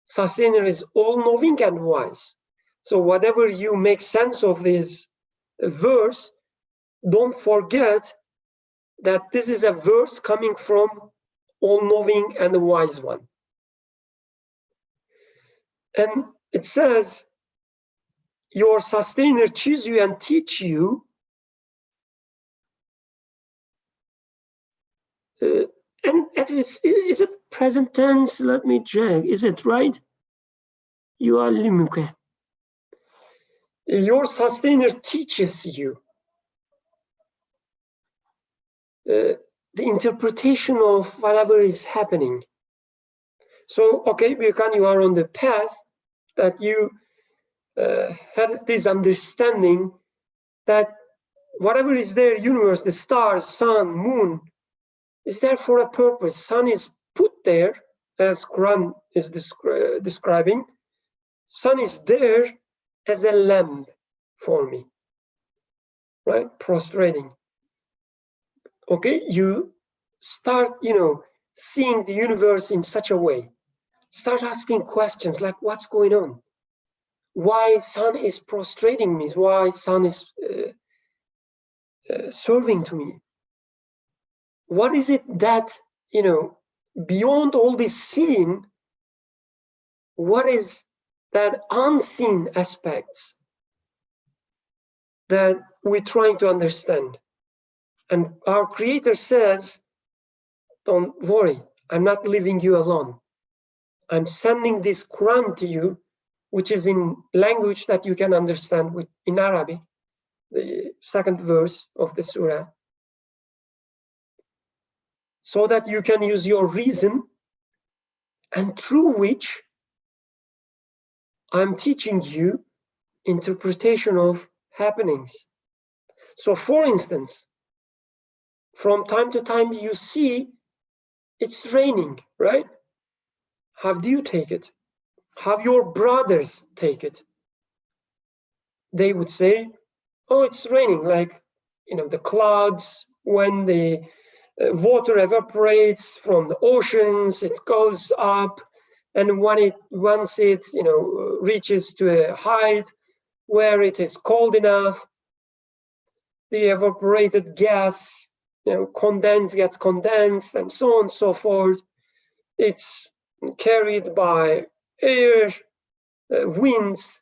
sustainer is all-knowing and wise. So whatever you make sense of this verse, don't forget that this is a verse coming from all-knowing and the wise one. And it says, your sustainer choose you and teach you. And is it present tense? Let me check. Is it right? You are limuke. Your sustainer teaches you the interpretation of whatever is happening. So, okay, Birkan, you are on the path that you had this understanding that whatever is there, universe, the stars, sun, moon, is there for a purpose. Sun is put there, as Qur'an is describing. Sun is there as a lamp for me, right? Prostrating. Okay, you start, seeing the universe in such a way. Start asking questions like, what's going on? Why sun is prostrating me? Why sun is serving to me? What is it that, you know, beyond all this seen, what is that unseen aspects that we're trying to understand? And our Creator says, don't worry, I'm not leaving you alone. I'm sending this Qur'an to you, which is in language that you can understand in Arabic, the second verse of the surah, so that you can use your reason, and through which I'm teaching you interpretation of happenings. So for instance, from time to time you see it's raining, right? How do you take it? How your brothers take it? They would say, oh, it's raining, like, you know, the clouds, when the water evaporates from the oceans, it goes up, and once it, you know, reaches to a height where it is cold enough, the evaporated gas, you know, gets condensed, and so on and so forth. It's carried by air, winds,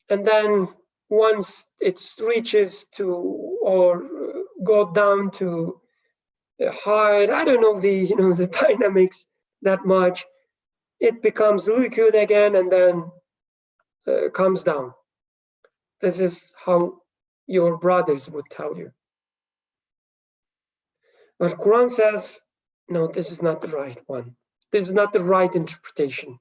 and then once it reaches to or go down to a height, I don't know the dynamics that much, it becomes liquid again and then comes down. This is how your brothers would tell you. But Quran says, no, this is not the right one. This is not the right interpretation.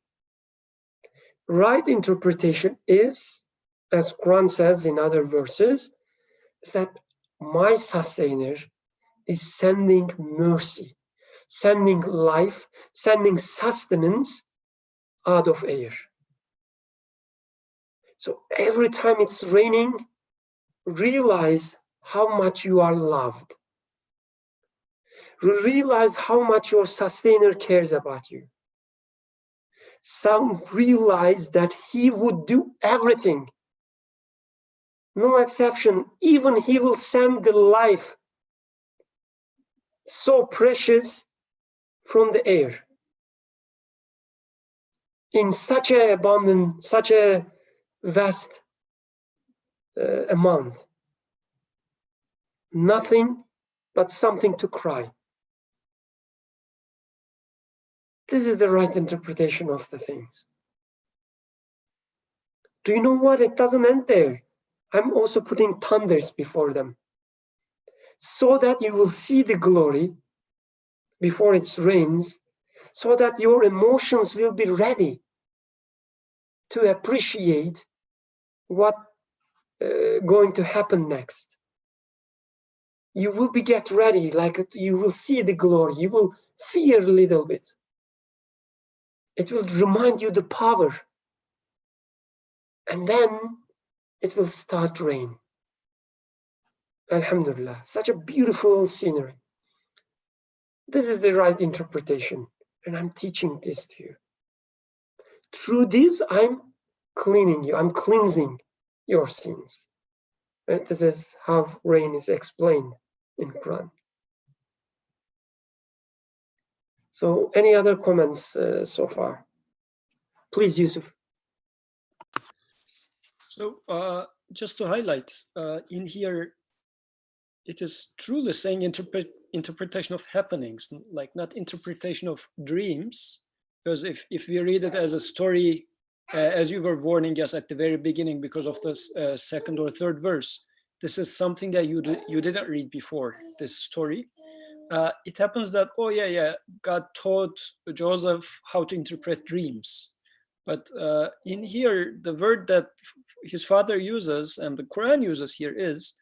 Right interpretation is, as Quran says in other verses, is that my sustainer is sending mercy, sending life, sending sustenance out of air. So every time it's raining, realize how much you are loved. Realize how much your sustainer cares about you. Some realize that he would do everything, no exception. Even he will send the life so precious from the air in such a abundant, such a vast amount. Nothing but something to cry. This is the right interpretation of the things. Do you know what? It doesn't end there. I'm also putting thunders before them, so that you will see the glory before it rains, so that your emotions will be ready to appreciate what going to happen next. You will get ready, like you will see the glory, you will fear a little bit. It will remind you the power. And then it will start rain. Alhamdulillah, such a beautiful scenery. This is the right interpretation, and I'm teaching this to you. Through this, I'm cleaning you, I'm cleansing your sins. Right? This is how rain is explained in Quran. So any other comments so far? Please, Yusuf. So just to highlight, in here, it is truly saying interpretation of happenings, like not interpretation of dreams. Because if we read it as a story, as you were warning us at the very beginning, because of this second or third verse, this is something that you didn't read before, this story. It happens that, oh yeah, God taught Joseph how to interpret dreams. But in here, the word that his father uses and the Quran uses here is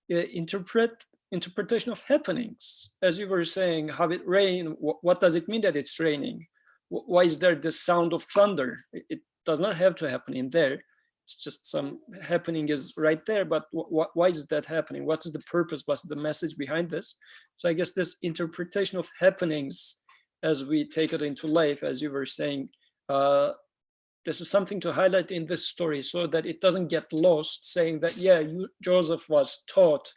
interpretation of happenings. As you were saying, how it rain, what does it mean that it's raining? Why is there this sound of thunder? It does not have to happen in there. It's just some happening is right there, but why is that happening? What is the purpose? What's the message behind this? So I guess this interpretation of happenings as we take it into life, as you were saying. This is something to highlight in this story so that it doesn't get lost, saying that, yeah, Joseph was taught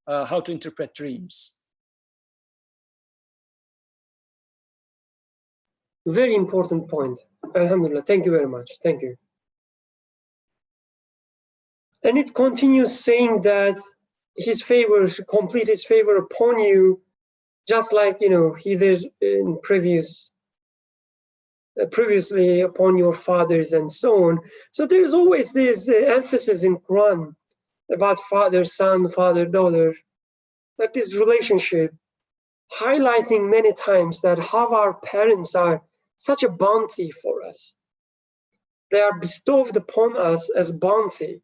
how to interpret dreams. Very important point. Alhamdulillah. Thank you very much. Thank you. And it continues saying that his favor, complete his favor upon you, just like, you know, he did in previously upon your fathers and so on. So there's always this emphasis in Quran about father, son, father, daughter, like this relationship, highlighting many times that how our parents are such a bounty for us. They are bestowed upon us as bounty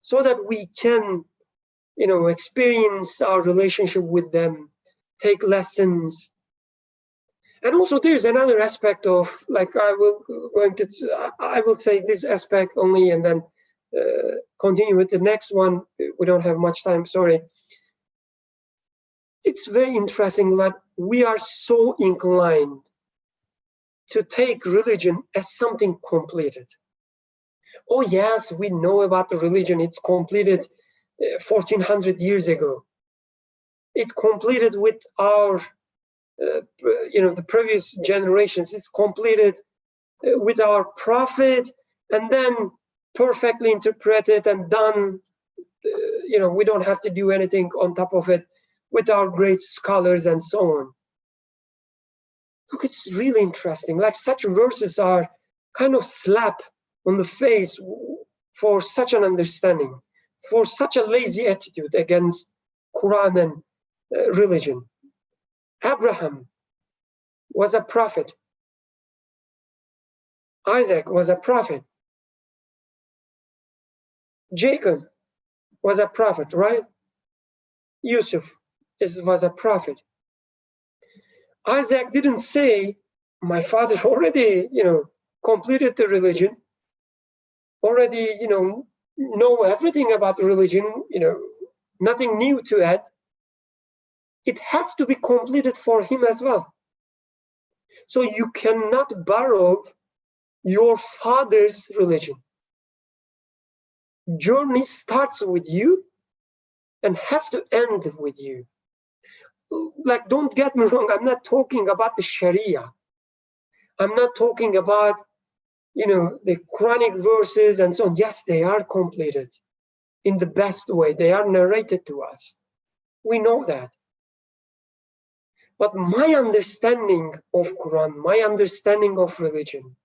so that we can, you know, experience our relationship with them, take lessons. And also there's another aspect of, like, I will say this aspect only and then continue with the next one. We don't have much time, sorry. It's very interesting that we are so inclined to take religion as something completed. Oh yes, we know about the religion. It's completed 1400 years ago. It completed with our, you know, the previous generations. It's completed with our prophet, and then perfectly interpreted and done. You know, we don't have to do anything on top of it with our great scholars and so on. Look, it's really interesting. Like, such verses are kind of slap on the face for such an understanding, for such a lazy attitude against Quran and religion. Abraham was a prophet. Isaac was a prophet. Jacob was a prophet, right? Yusuf was a prophet. Isaac didn't say, my father already, you know, completed the religion, already, you know everything about the religion, you know, nothing new to add. It has to be completed for him as well. So you cannot borrow your father's religion. Journey starts with you and has to end with you. Like, don't get me wrong, I'm not talking about the Sharia. I'm not talking about, you know, the Quranic verses and so on. Yes, they are completed in the best way. They are narrated to us. We know that. But my understanding of Quran, my understanding of religion,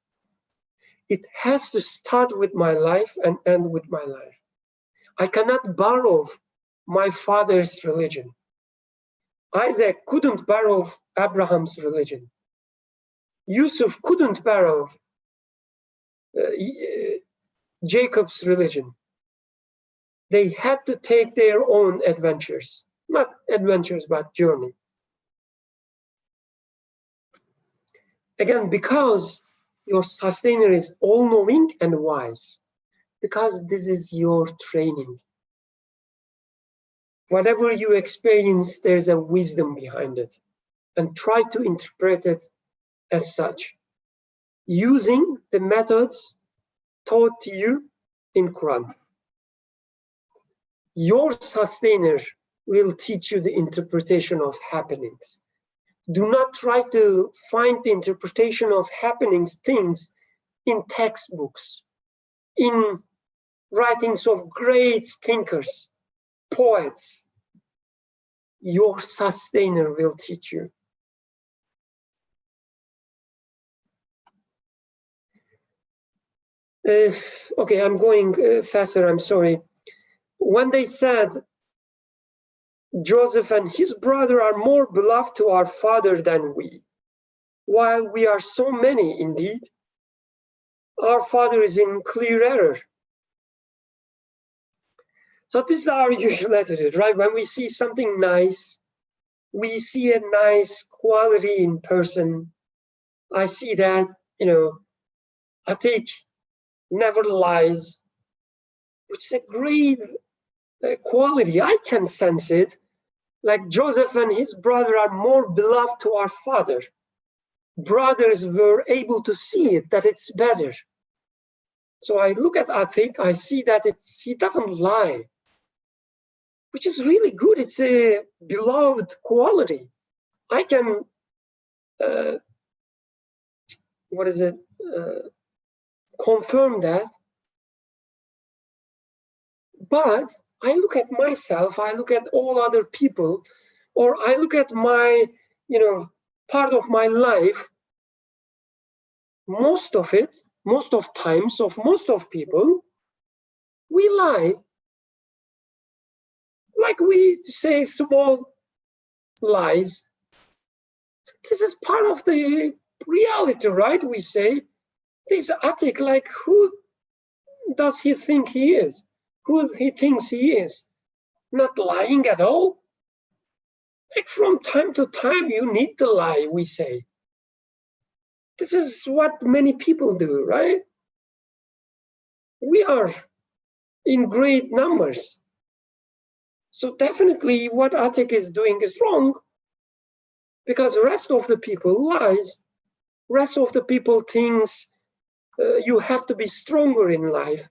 it has to start with my life and end with my life. I cannot borrow my father's religion. Isaac couldn't borrow Abraham's religion. Yusuf couldn't borrow Jacob's religion. They had to take their own adventures, not adventures, but journey. Again, because your sustainer is all-knowing and wise, because this is your training. Whatever you experience, there's a wisdom behind it, and try to interpret it as such, using the methods taught to you in Quran. Your sustainer will teach you the interpretation of happenings. Do not try to find the interpretation of happenings, things in textbooks, in writings of great thinkers, poets. Your sustainer will teach you. Okay, I'm going faster, I'm sorry. When they said, Joseph and his brother are more beloved to our father than we, while we are so many indeed, our father is in clear error. So this is our usual attitude, right? When we see something nice, we see a nice quality in person. I see that, you know, Atik never lies, which is a great quality. I can sense it. Like Joseph and his brother are more beloved to our father. brothers were able to see it, that it's better. So I look at Atik, I see that he doesn't lie, which is really good. It's a beloved quality. I can, confirm that. But I look at myself, I look at all other people, or I look at my, part of my life. Most of times of most of people, we lie. Like we say small lies. This is part of the reality, right? We say, this Atik, like, who does he think he is? Who he thinks he is? Not lying at all. Like from time to time, you need to lie, we say. This is what many people do, right? We are in great numbers. So definitely what Atik is doing is wrong, because the rest of the people lies. Rest of the people thinks you have to be stronger in life.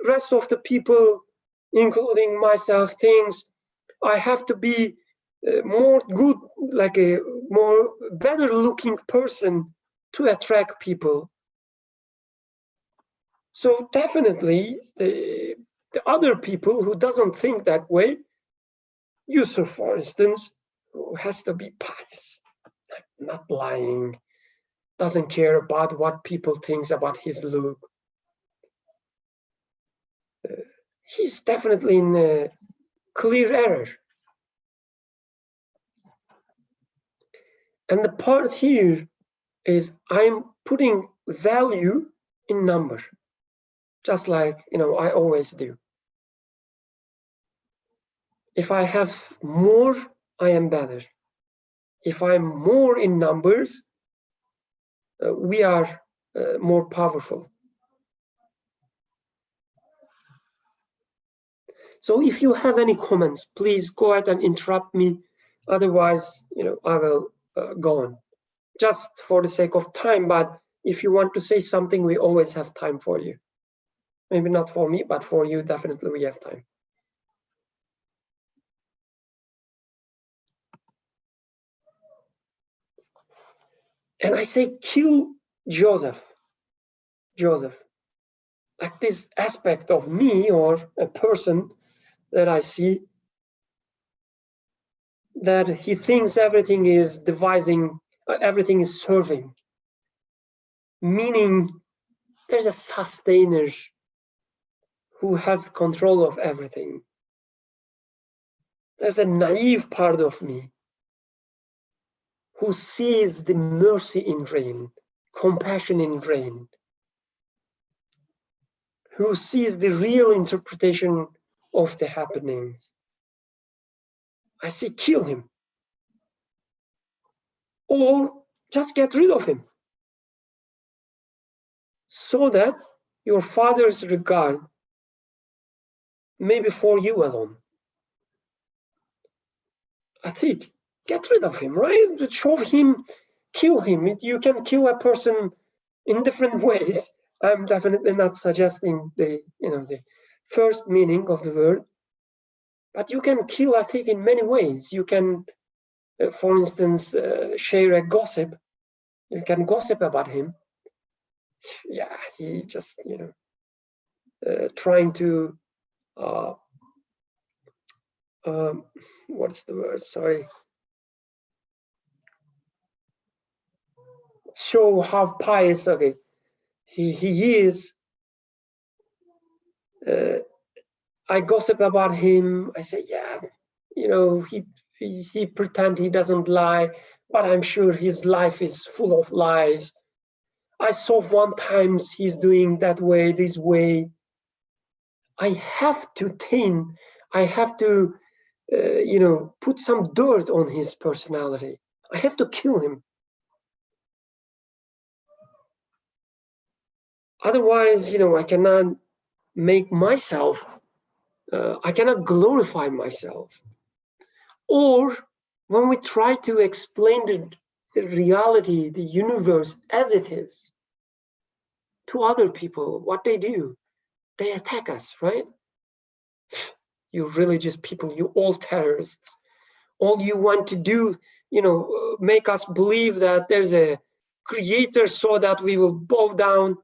Rest of the people, including myself, thinks I have to be more good, like a more better looking person to attract people. So definitely the other people who doesn't think that way, Yusuf, for instance, who has to be pious, not lying, doesn't care about what people think about his look. He's definitely in a clear error. And the part here is I'm putting value in number, just like I always do. If I have more, I am better. If I'm more in numbers, we are more powerful. So if you have any comments, please go ahead and interrupt me. Otherwise, I will go on. Just for the sake of time, but if you want to say something, we always have time for you. Maybe not for me, but for you, definitely we have time. And I say, kill Joseph. Like this aspect of me or a person that I see, that he thinks everything is devising, everything is serving. Meaning there's a sustainer who has control of everything. There's a naive part of me who sees the mercy in rain, compassion in rain, who sees the real interpretation of the happenings. I say, kill him. Or just get rid of him. So that your father's regard may be for you alone. I think, get rid of him, right? Show him, kill him. You can kill a person in different ways. I'm definitely not suggesting the first meaning of the word, but you can kill, I think, in many ways. You can, for instance, share a gossip. You can gossip about him. Yeah, he just, trying to, what's the word? Sorry. Show how pious, okay, he is. I gossip about him. I say, yeah, he pretend he doesn't lie, but I'm sure his life is full of lies. I saw one time he's doing that way, this way. I have to tame, I have to, put some dirt on his personality. I have to kill him. Otherwise, I cannot make myself, I cannot glorify myself. Or when we try to explain the reality, the universe as it is to other people, what they do, they attack us, right? You religious people, you all terrorists. All you want to do, make us believe that there's a creator so that we will bow down,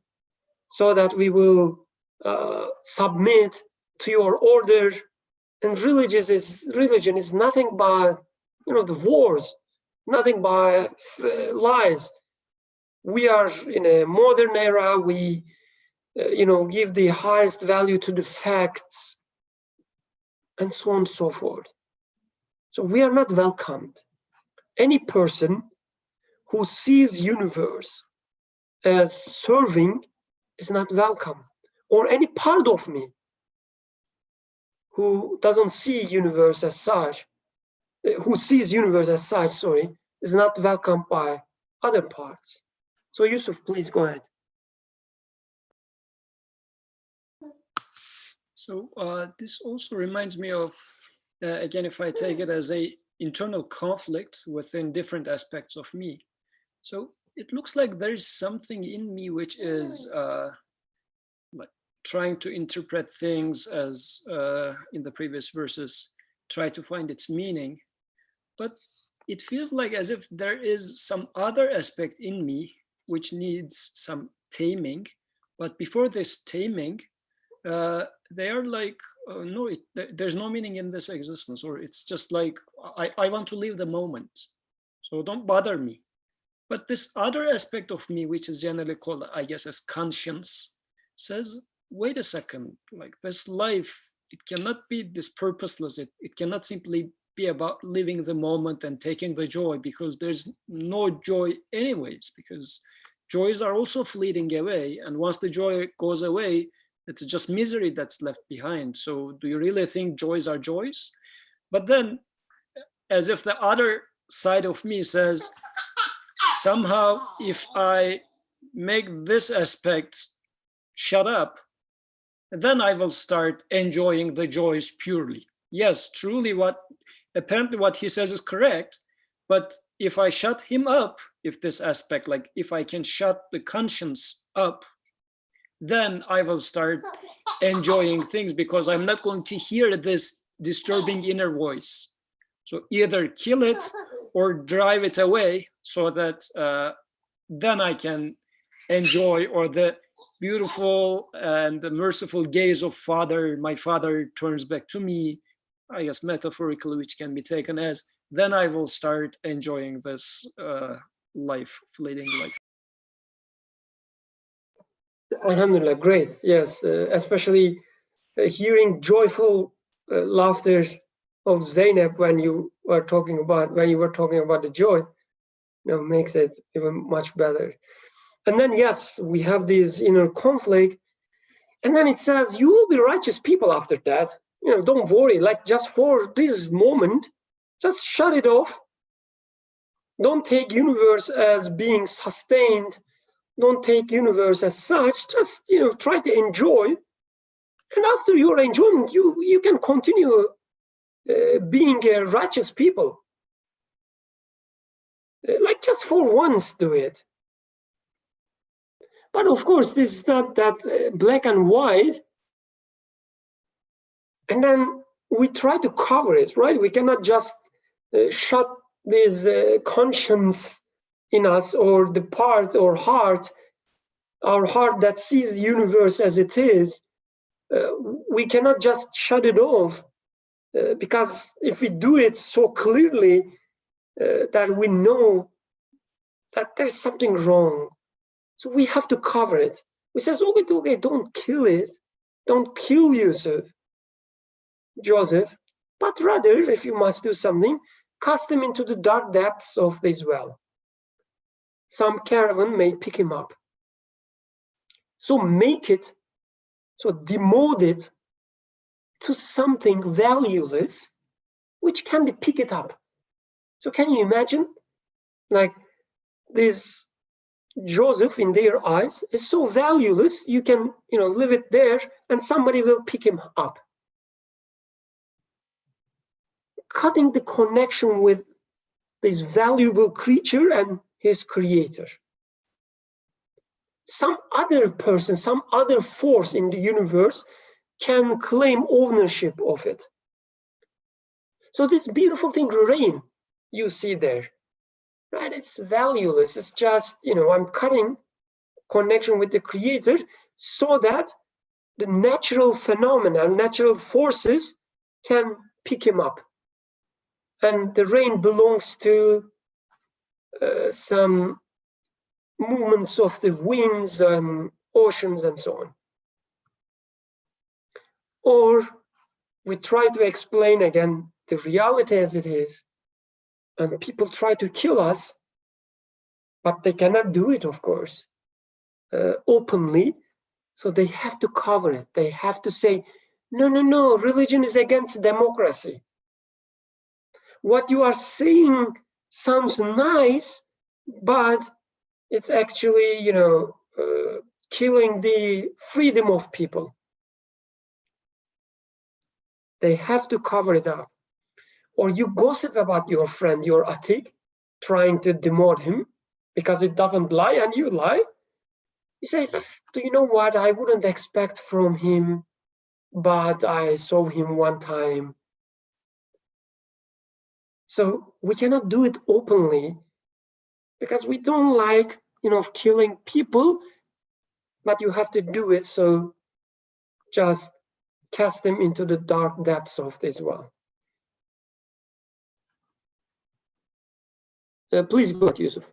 so that we will submit to your order. And religion is nothing but, the wars, nothing but lies. We are in a modern era. We, give the highest value to the facts, and so on and so forth. So we are not welcomed. Any person who sees universe as serving is not welcome, or any part of me who doesn't see universe as such, who sees universe as such, sorry, is not welcomed by other parts. So Yusuf, please go ahead. So this also reminds me of, again, if I take it as a internal conflict within different aspects of me. So it looks like there is something in me which is like trying to interpret things as in the previous verses, try to find its meaning. But it feels like as if there is some other aspect in me which needs some taming. But before this taming, they are like, no, there's no meaning in this existence, or it's just like, I want to live the moment, so don't bother me. But this other aspect of me, which is generally called, I guess, as conscience, says, wait a second, like this life, it cannot be this purposeless. It cannot simply be about living the moment and taking the joy, because there's no joy anyways, because joys are also fleeting away. And once the joy goes away, it's just misery that's left behind. So do you really think joys are joys? But then, as if the other side of me says, somehow, if I make this aspect shut up, then I will start enjoying the joys purely. Yes, truly apparently what he says is correct, but if I shut him up, if this aspect, like if I can shut the conscience up, then I will start enjoying things, because I'm not going to hear this disturbing inner voice. So either kill it or drive it away, so that then I can enjoy, or the beautiful and the merciful gaze of my father turns back to me, I guess metaphorically, which can be taken as, then I will start enjoying this life, fleeting life. Alhamdulillah, great. Yes, especially hearing joyful laughter of Zainab when you were talking about the joy, makes it even much better. And then yes, we have this inner conflict, and then it says you will be righteous people after that. Don't worry. Like just for this moment, just shut it off. Don't take universe as being sustained. Don't take universe as such. Just try to enjoy, and after your enjoyment, you can continue being a righteous people. Like just for once, do it. But of course, this is not that black and white. And then we try to cover it, right? We cannot just shut this conscience in us, or the part or heart, our heart that sees the universe as it is. We cannot just shut it off, because if we do it so clearly that we know that there's something wrong, so we have to cover it. We says, okay, don't kill it, don't kill Joseph, but rather, if you must do something, cast him into the dark depths of this well. Some caravan may pick him up. So make it, so demote it to something valueless, which can be picked up. So can you imagine, like this Joseph in their eyes is so valueless, you can leave it there and somebody will pick him up. Cutting the connection with this valuable creature and his creator. Some other person, some other force in the universe can claim ownership of it. So this beautiful thing, rain, you see there, right? It's valueless. It's just, I'm cutting connection with the creator so that the natural phenomena, natural forces can pick him up. And the rain belongs to some movements of the winds and oceans and so on. Or we try to explain again the reality as it is, and people try to kill us, but they cannot do it, of course, openly. So they have to cover it. They have to say, no, religion is against democracy. What you are saying sounds nice, but it's actually, killing the freedom of people. They have to cover it up. Or you gossip about your friend, your atik, trying to demote him because it doesn't lie and you lie. You say, do you know what? I wouldn't expect from him, but I saw him one time. So we cannot do it openly because we don't like, killing people, but you have to do it. So just cast them into the dark depths of this well. Please go ahead, Yusuf.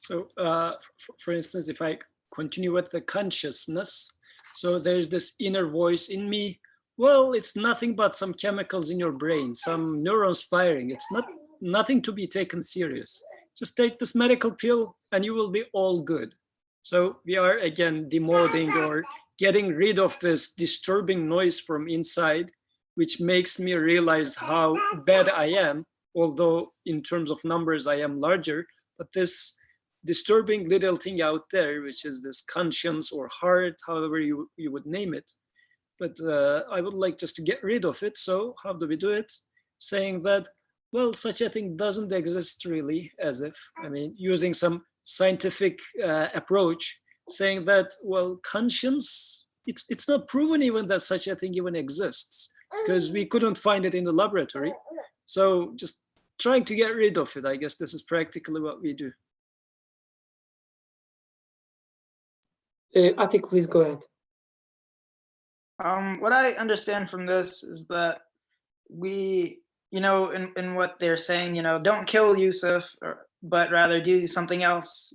So, for instance, if I continue with the consciousness, so there's this inner voice in me. Well, it's nothing but some chemicals in your brain, some neurons firing. It's nothing to be taken serious. Just take this medical pill and you will be all good. So we are again demoting or getting rid of this disturbing noise from inside, which makes me realize how bad I am, although in terms of numbers I am larger, but this disturbing little thing out there, which is this conscience or heart, however you would name it. But I would like just to get rid of it. So how do we do it? Saying that, well, such a thing doesn't exist really, as if, using some scientific approach, saying that, well, conscience, it's not proven even that such a thing even exists, because we couldn't find it in the laboratory. So just trying to get rid of it, I guess this is practically what we do. Atik, please go ahead. What I understand from this is that we, in what they're saying, don't kill Yusuf, but rather do something else,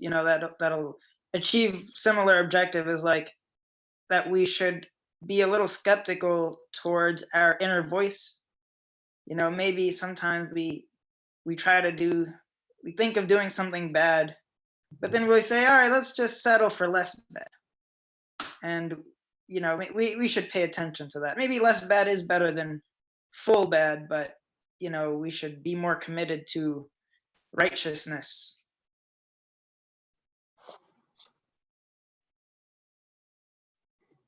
that'll achieve similar objective, is like that we should be a little skeptical towards our inner voice. Maybe sometimes we think of doing something bad, but then we say, all right, let's just settle for less bad. And we should pay attention to that. Maybe less bad is better than full bad, but we should be more committed to righteousness.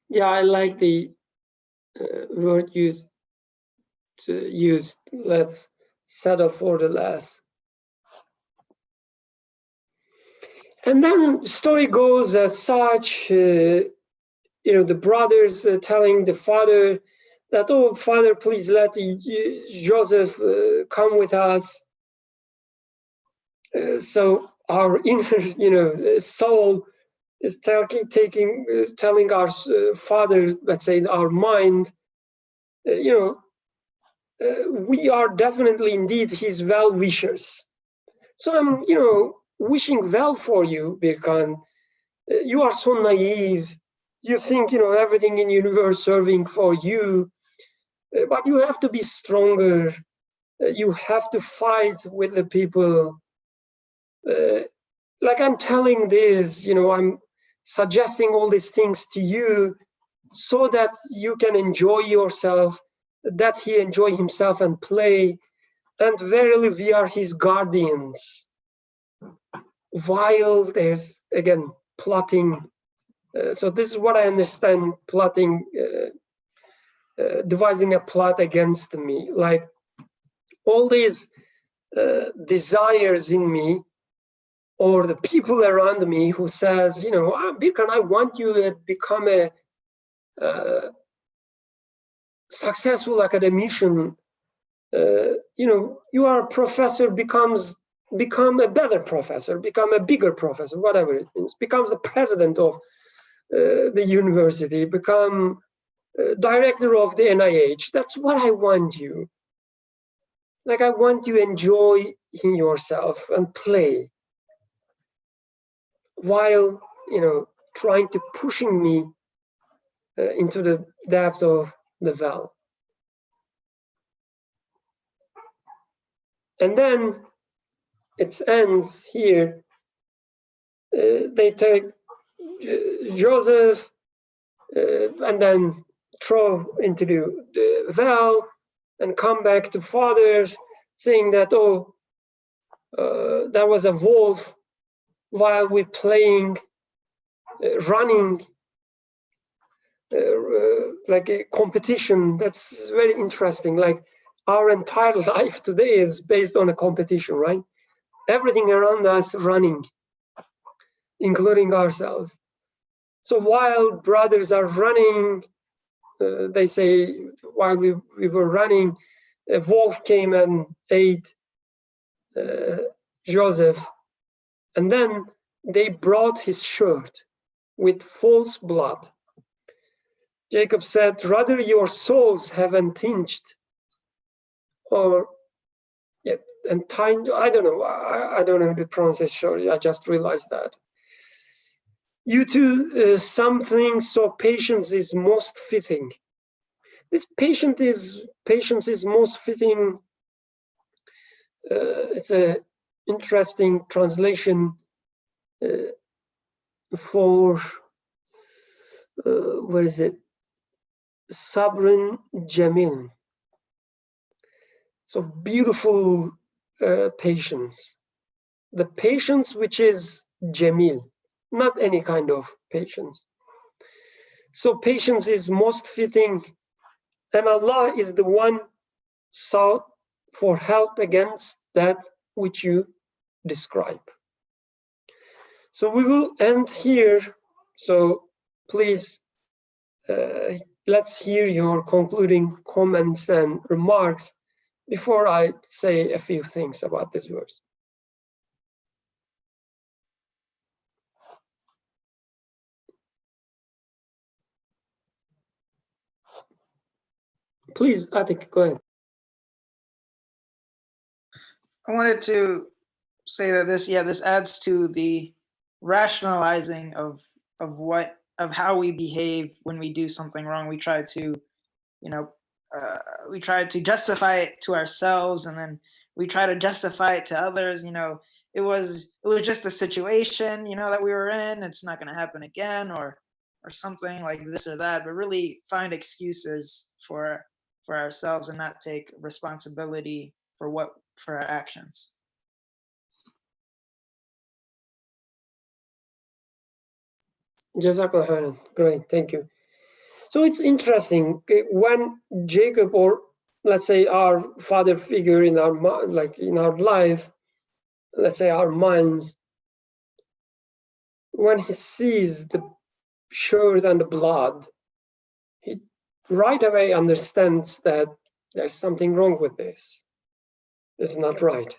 Yeah, I like the word used. Let's settle for the less. And then the story goes as such. The brothers telling the father that, oh, father, please let Joseph come with us. So our inner, soul is telling our father, let's say our mind, we are definitely indeed his well-wishers. So I'm, wishing well for you, Birkan. You are so naive. You think, everything in the universe serving for you, but you have to be stronger. You have to fight with the people. Like I'm telling this, I'm suggesting all these things to you so that you can enjoy yourself, that he enjoy himself and play. And verily, we are his guardians. While there's, again, plotting. So this is what I understand, plotting, devising a plot against me. Like all these desires in me, or the people around me who says, you know, Birkan, I want you to become a successful academician. You know, you are a professor, become a better professor, become a bigger professor, whatever it means, becomes the president of the university, become director of the NIH. That's what I want you. Like, I want you to enjoy yourself and play, while, you know, trying to pushing me into the depth of the well. And then it ends here. They take Joseph and then throw into the well and come back to father, saying that, oh, there was a wolf while we're playing, running, like a competition. That's very interesting. Like, our entire life today is based on a competition, right? Everything around us running, including ourselves. So while brothers are running, they say, while we were running, a wolf came and ate Joseph. And then they brought his shirt with false blood. Jacob said, rather your souls have untinged, or yeah, and time, I don't know. I don't know the pronunciation. Sorry, I just realized that. You two, something so patience is most fitting. This patience is most fitting. It's a interesting translation for where is it? Sabrun Jamil. So beautiful patience. The patience which is Jamil, not any kind of patience. So patience is most fitting, and Allah is the one sought for help against that which you describe. So we will end here. So please, let's hear your concluding comments and remarks before I say a few things about this verse. Please, Atik, go ahead. I wanted to say that this adds to the rationalizing of how we behave when we do something wrong. We try to, we try to justify it to ourselves, and then we try to justify it to others. It was just a situation, that we were in. It's not going to happen again, or something like this or that. But really find excuses for ourselves and not take responsibility for our actions. Jazakallah khairan. Great, thank you. So it's interesting when Jacob, or let's say our father figure in our life, let's say our minds, when he sees the shirt and the blood, he right away understands that there's something wrong with this. It's not right.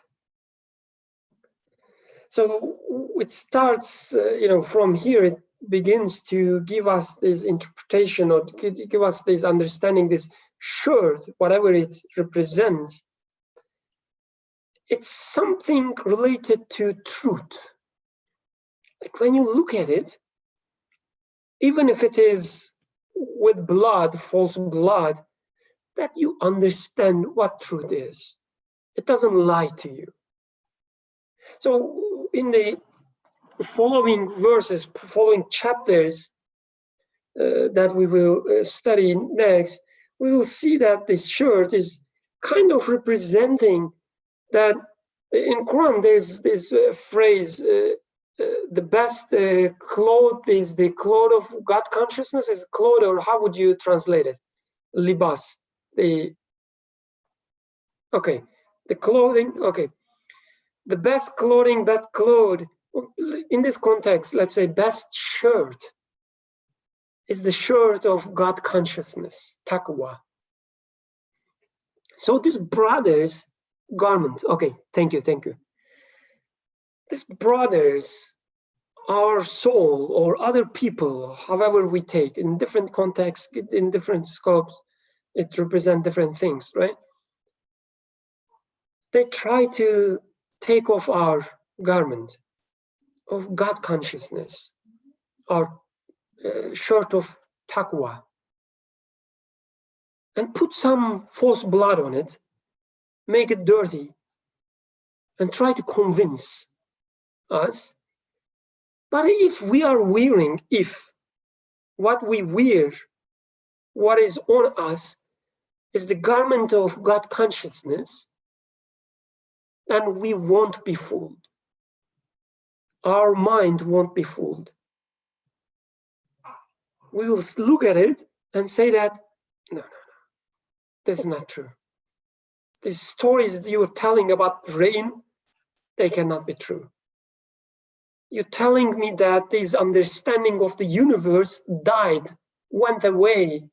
So it starts, from here it begins to give us this interpretation, or give us this understanding, this shirt, whatever it represents. It's something related to truth. Like when you look at it, even if it is with blood, false blood, that you understand what truth is. It doesn't lie to you. So in the following verses, following chapters that we will study next, we will see that this shirt is kind of representing that in Quran there's this phrase, the best cloth is the cloth of God consciousness, is cloth, or how would you translate it? Libas, the clothing, okay. The best clothing, best clothes, in this context, let's say best shirt is the shirt of God consciousness, taqwa. So this brother's garment, okay, thank you. This brother's, our soul or other people, however we take, in different contexts, in different scopes, it represents different things, right? They try to take off our garment of God consciousness, our shirt of taqwa, and put some false blood on it, make it dirty, and try to convince us. But if we are wearing, what we wear, what is on us, is the garment of God consciousness, then we won't be fooled. Our mind won't be fooled. We will look at it and say that, no, this is not true. These stories you're telling about rain, they cannot be true. You're telling me that this understanding of the universe died, went away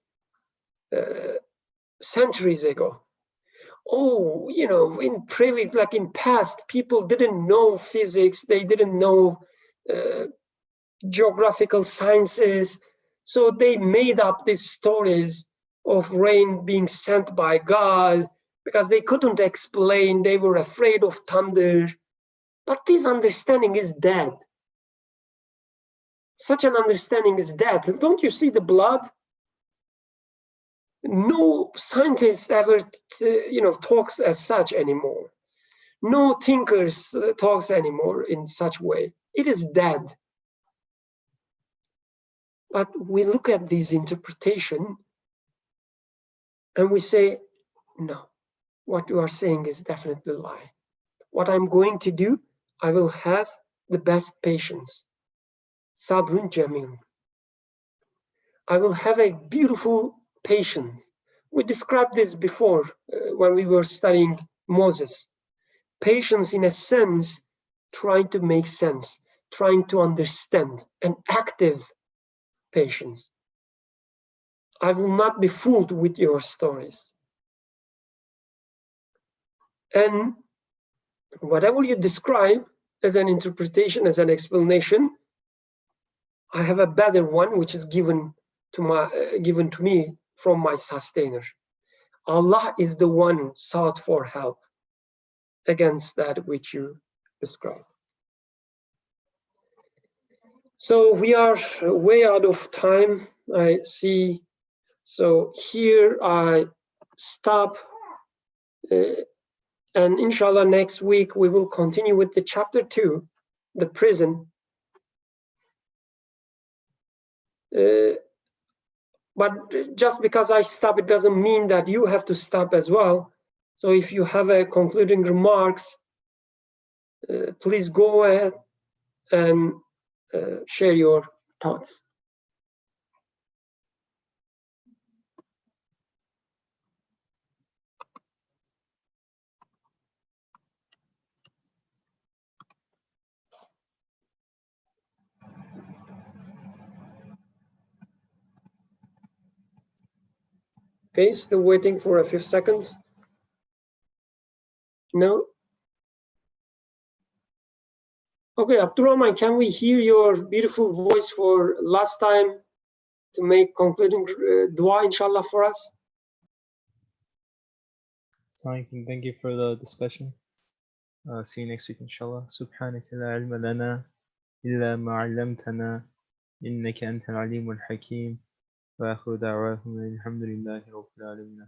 centuries ago. Oh, you know, in previous, like in past, people didn't know physics, they didn't know geographical sciences, so they made up these stories of rain being sent by God because they couldn't explain, they were afraid of thunder. But this understanding is dead. Such an understanding is dead. Don't you see the blood? No scientist ever, talks as such anymore. No thinkers talks anymore in such way. It is dead. But we look at this interpretation and we say, no, what you are saying is definitely a lie. What I'm going to do, I will have the best patience. Sabrun Jamil. I will have a beautiful patience. We described this before when we were studying Moses. Patience, in a sense, trying to make sense, trying to understand, an active patience. I will not be fooled with your stories. And whatever you describe as an interpretation, as an explanation, I have a better one, which is given to me from my sustainer. Allah is the one who sought for help against that which you describe. So we are way out of time, I see. So here I stop, and inshallah next week we will continue with the chapter 2, the prison. But just because I stop, it doesn't mean that you have to stop as well. So if you have a concluding remarks, please go ahead and share your thoughts. Okay, still waiting for a few seconds. No? Okay, Abdurrahman, can we hear your beautiful voice for last time to make concluding dua, inshallah, for us? Thank you for the discussion. See you next week, inshallah. Subhanaka la ilma lana illa ma 'allamtana innaka antal alimul hakim. Wa akhiru da'wahum alhamdulillahi rabbil alamin.